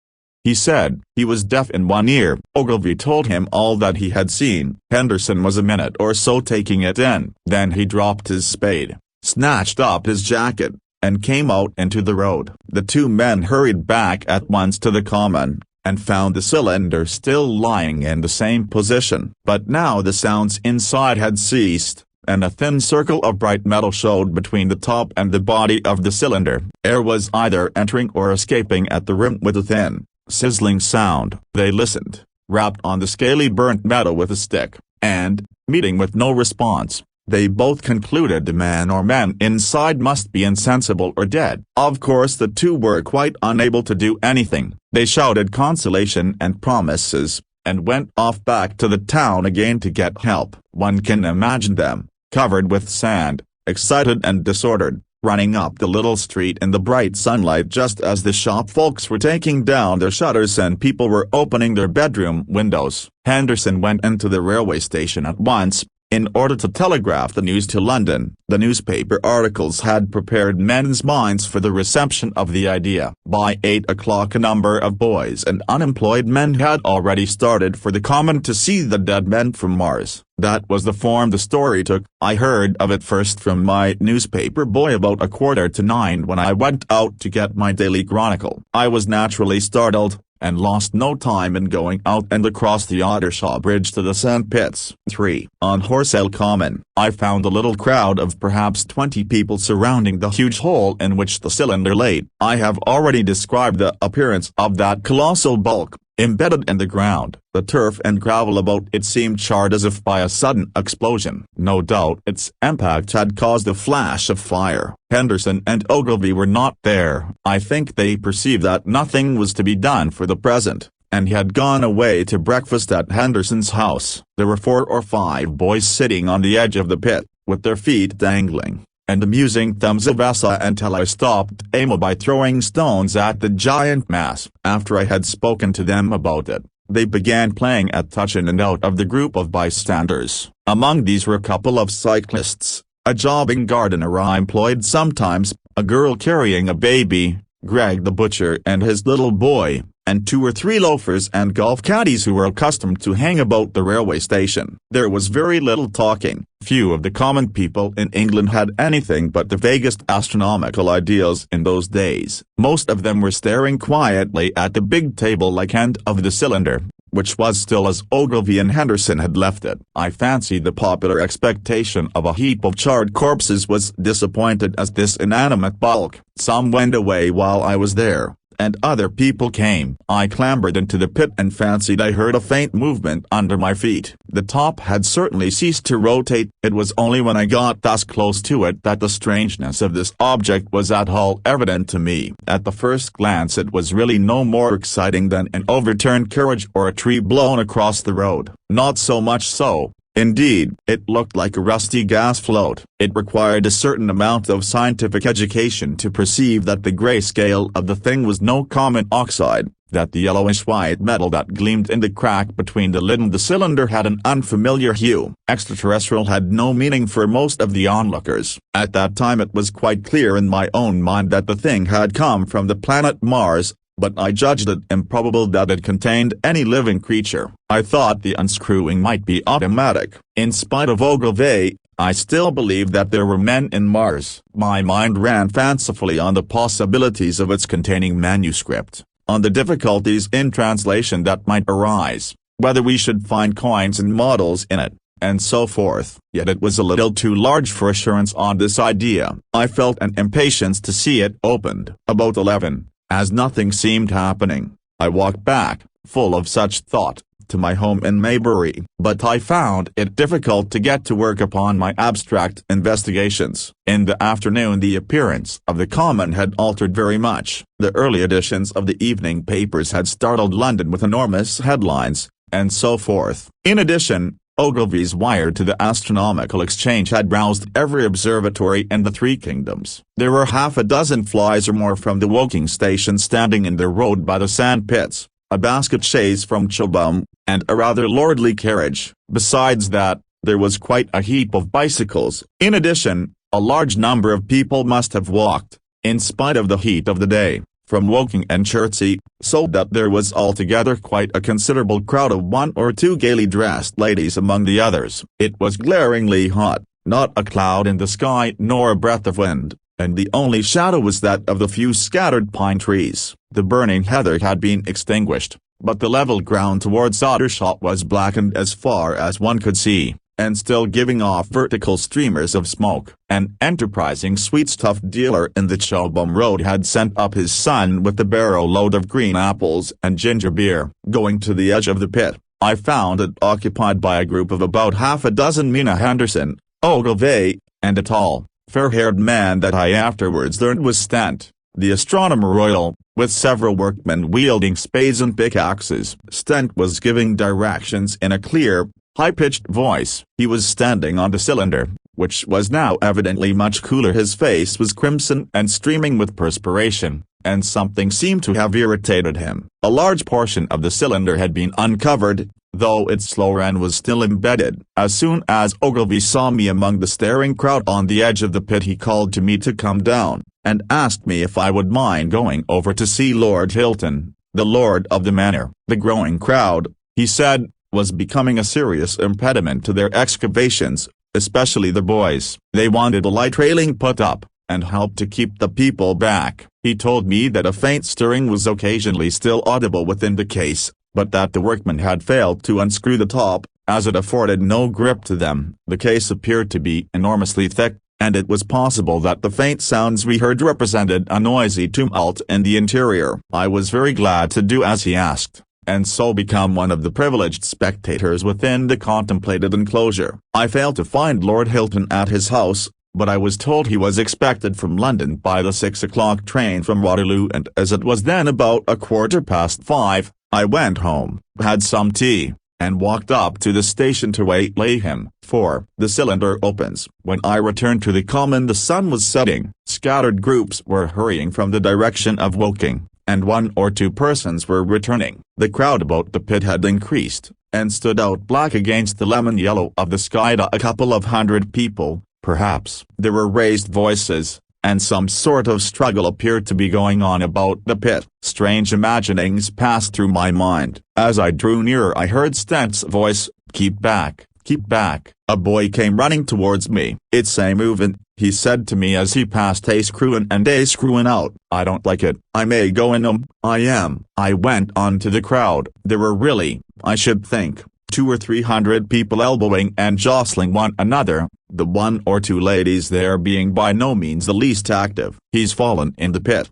he said. He was deaf in one ear. Ogilvy told him all that he had seen. Henderson was a minute or so taking it in. Then he dropped his spade, snatched up his jacket, and came out into the road. The two men hurried back at once to the common, and found the cylinder still lying in the same position. But now the sounds inside had ceased, and a thin circle of bright metal showed between the top and the body of the cylinder. Air was either entering or escaping at the rim with a thin, sizzling sound. They listened, rapped on the scaly burnt metal with a stick, and, meeting with no response, they both concluded the man or men inside must be insensible or dead. Of course the two were quite unable to do anything. They shouted consolation and promises, and went off back to the town again to get help. One can imagine them, covered with sand, excited and disordered, running up the little street in the bright sunlight just as the shop folks were taking down their shutters and people were opening their bedroom windows. Henderson went into the railway station at once, in order to telegraph the news to London. The newspaper articles had prepared men's minds for the reception of the idea. By 8 o'clock a number of boys and unemployed men had already started for the Common to see the dead men from Mars. That was the form the story took. I heard of it first from my newspaper boy about 8:45 when I went out to get my daily chronicle. I was naturally startled, and lost no time in going out and across the Ottershaw Bridge to the sand pits. 3. On Horsell Common, I found a little crowd of perhaps 20 people surrounding the huge hole in which the cylinder lay. I have already described the appearance of that colossal bulk, embedded in the ground. The turf and gravel about it seemed charred as if by a sudden explosion. No doubt its impact had caused a flash of fire. Henderson and Ogilvy were not there. I think they perceived that nothing was to be done for the present, and had gone away to breakfast at Henderson's house. There were 4 or 5 boys sitting on the edge of the pit, with their feet dangling, and amusing themselves until I stopped aim by throwing stones at the giant mass. After I had spoken to them about it, they began playing at touch in and out of the group of bystanders. Among these were a couple of cyclists, a jobbing gardener I employed sometimes, a girl carrying a baby, Greg the butcher and his little boy, and 2 or 3 loafers and golf caddies who were accustomed to hang about the railway station. There was very little talking. Few of the common people in England had anything but the vaguest astronomical ideas in those days. Most of them were staring quietly at the big table-like end of the cylinder, which was still as Ogilvy and Henderson had left it. I fancy the popular expectation of a heap of charred corpses was disappointed as this inanimate bulk. Some went away while I was there, and other people came. I clambered into the pit and fancied I heard a faint movement under my feet. The top had certainly ceased to rotate. It was only when I got thus close to it that the strangeness of this object was at all evident to me. At the first glance it was really no more exciting than an overturned carriage or a tree blown across the road. Not so much so. Indeed, it looked like a rusty gas float. It required a certain amount of scientific education to perceive that the grayscale of the thing was no common oxide, that the yellowish-white metal that gleamed in the crack between the lid and the cylinder had an unfamiliar hue. Extraterrestrial had no meaning for most of the onlookers. At that time it was quite clear in my own mind that the thing had come from the planet Mars, but I judged it improbable that it contained any living creature. I thought the unscrewing might be automatic. In spite of Ogilvy, I still believed that there were men in Mars. My mind ran fancifully on the possibilities of its containing manuscript, on the difficulties in translation that might arise, whether we should find coins and models in it, and so forth. Yet it was a little too large for assurance on this idea. I felt an impatience to see it opened. About 11. As nothing seemed happening, I walked back, full of such thought, to my home in Maybury. But I found it difficult to get to work upon my abstract investigations. In the afternoon the appearance of the Common had altered very much. The early editions of the evening papers had startled London with enormous headlines, and so forth. In addition, Ogilvy's wire to the Astronomical Exchange had roused every observatory in the 3 kingdoms. There were half a dozen flies or more from the Woking station standing in the road by the sand pits, a basket chaise from Chobham, and a rather lordly carriage. Besides that, there was quite a heap of bicycles. In addition, a large number of people must have walked, in spite of the heat of the day, from Woking and Chertsey, so that there was altogether quite a considerable crowd of 1 or 2 gaily dressed ladies among the others. It was glaringly hot, not a cloud in the sky nor a breath of wind, and the only shadow was that of the few scattered pine trees. The burning heather had been extinguished, but the level ground towards Ottershaw was blackened as far as one could see, and still giving off vertical streamers of smoke. An enterprising sweetstuff dealer in the Chobham Road had sent up his son with a barrow load of green apples and ginger beer. Going to the edge of the pit, I found it occupied by a group of about half a dozen men. Henderson, Ogilvy, and a tall, fair-haired man that I afterwards learned was Stent, the astronomer royal, with several workmen wielding spades and pickaxes. Stent was giving directions in a clear, high-pitched voice. He was standing on the cylinder, which was now evidently much cooler. His face was crimson and streaming with perspiration, and something seemed to have irritated him. A large portion of the cylinder had been uncovered, though its slow end was still embedded. As soon as Ogilvy saw me among the staring crowd on the edge of the pit, he called to me to come down, and asked me if I would mind going over to see Lord Hilton, the lord of the manor. The growing crowd, he said, was becoming a serious impediment to their excavations, especially the boys. They wanted a light railing put up, and helped to keep the people back. He told me that a faint stirring was occasionally still audible within the case, but that the workmen had failed to unscrew the top, as it afforded no grip to them. The case appeared to be enormously thick, and it was possible that the faint sounds we heard represented a noisy tumult in the interior. I was very glad to do as he asked, and so become one of the privileged spectators within the contemplated enclosure. I failed to find Lord Hilton at his house, but I was told he was expected from London by the 6 o'clock train from Waterloo, and as it was then about 5:15, I went home, had some tea, and walked up to the station to waylay him. 4. The cylinder opens. When I returned to the common, the sun was setting. Scattered groups were hurrying from the direction of Woking, and 1 or 2 persons were returning. The crowd about the pit had increased, and stood out black against the lemon yellow of the sky. A couple of hundred people, perhaps. There were raised voices, and some sort of struggle appeared to be going on about the pit. Strange imaginings passed through my mind. As I drew nearer, I heard Stent's voice, "Keep back, keep back." A boy came running towards me. "It's a moving," he said to me as he passed a screw in and a screw in out. "I don't like it. I may go in 'em." "I am." I went on to the crowd. There were really, I should think, 200 or 300 people elbowing and jostling one another, the 1 or 2 ladies there being by no means the least active. "He's fallen in the pit,"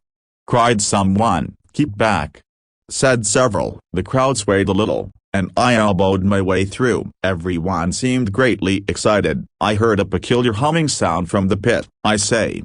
cried someone. "Keep back," said several. The crowd swayed a little, and I elbowed my way through. Everyone seemed greatly excited. I heard a peculiar humming sound from the pit. "I say,"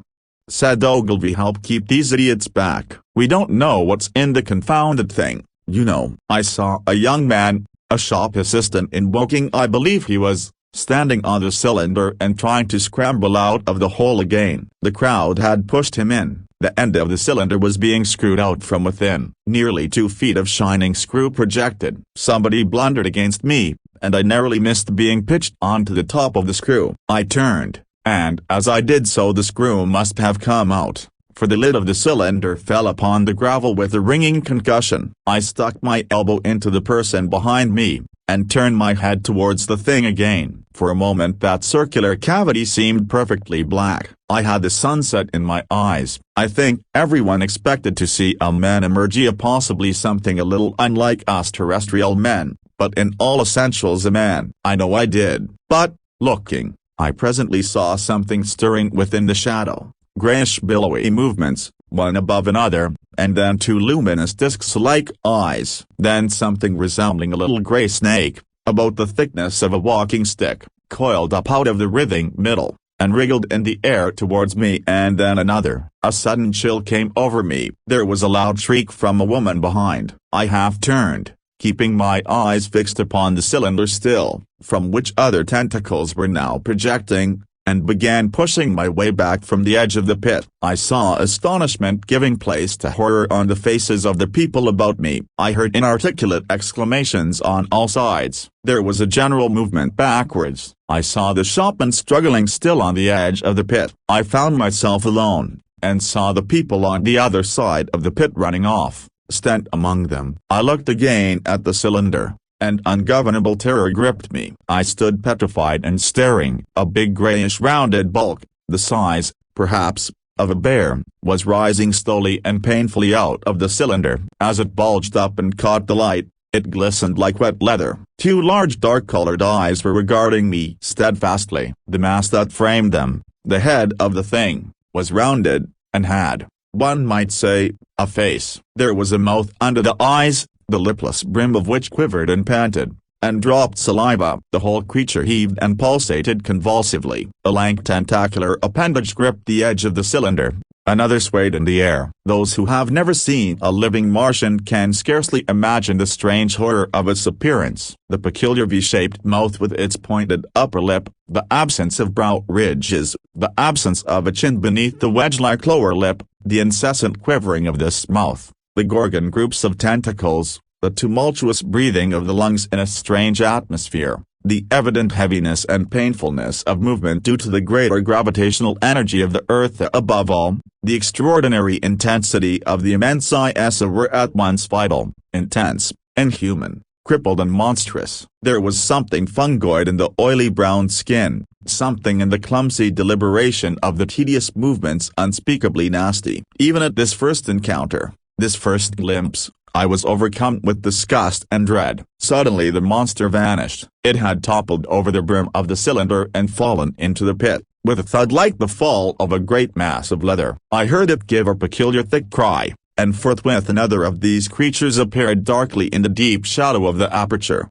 said Ogilvy, "help keep these idiots back. We don't know what's in the confounded thing, you know." I saw a young man, a shop assistant in Woking I believe he was, standing on the cylinder and trying to scramble out of the hole again. The crowd had pushed him in. The end of the cylinder was being screwed out from within. Nearly 2 feet of shining screw projected. Somebody blundered against me, and I narrowly missed being pitched onto the top of the screw. I turned, and as I did so the screw must have come out, for the lid of the cylinder fell upon the gravel with a ringing concussion. I stuck my elbow into the person behind me, and turned my head towards the thing again. For a moment that circular cavity seemed perfectly black. I had the sunset in my eyes. I think everyone expected to see a man emerge, possibly something a little unlike us terrestrial men, but in all essentials a man. I know I did. But, looking, I presently saw something stirring within the shadow. Grayish billowy movements, one above another, and then 2 luminous discs-like eyes. Then something resembling a little gray snake, about the thickness of a walking stick, coiled up out of the writhing middle, and wriggled in the air towards me, and then another. A sudden chill came over me. There was a loud shriek from a woman behind. I half turned, keeping my eyes fixed upon the cylinder still, from which other tentacles were now projecting, and began pushing my way back from the edge of the pit. I saw astonishment giving place to horror on the faces of the people about me. I heard inarticulate exclamations on all sides. There was a general movement backwards. I saw the shopman struggling still on the edge of the pit. I found myself alone, and saw the people on the other side of the pit running off, Stent among them. I looked again at the cylinder, and ungovernable terror gripped me. I stood petrified and staring. A big grayish rounded bulk, the size, perhaps, of a bear, was rising slowly and painfully out of the cylinder. As it bulged up and caught the light, it glistened like wet leather. 2 large dark-colored eyes were regarding me steadfastly. The mass that framed them, the head of the thing, was rounded, and had, one might say, a face. There was a mouth under the eyes, the lipless brim of which quivered and panted, and dropped saliva. The whole creature heaved and pulsated convulsively. A lank tentacular appendage gripped the edge of the cylinder, Another swayed in the air. Those who have never seen a living Martian can scarcely imagine the strange horror of its appearance. The peculiar V-shaped mouth with its pointed upper lip, the absence of brow ridges, the absence of a chin beneath the wedge-like lower lip, the incessant quivering of this mouth, the Gorgon groups of tentacles, the tumultuous breathing of the lungs in a strange atmosphere, the evident heaviness and painfulness of movement due to the greater gravitational energy of the Earth, above all, the extraordinary intensity of the immense ISA were at once vital, intense, inhuman, crippled and monstrous. There was something fungoid in the oily brown skin, something in the clumsy deliberation of the tedious movements unspeakably nasty. Even at this first encounter, this first glimpse, I was overcome with disgust and dread. Suddenly the monster vanished. It had toppled over the brim of the cylinder and fallen into the pit, with a thud like the fall of a great mass of leather. I heard it give a peculiar thick cry, and forthwith another of these creatures appeared darkly in the deep shadow of the aperture.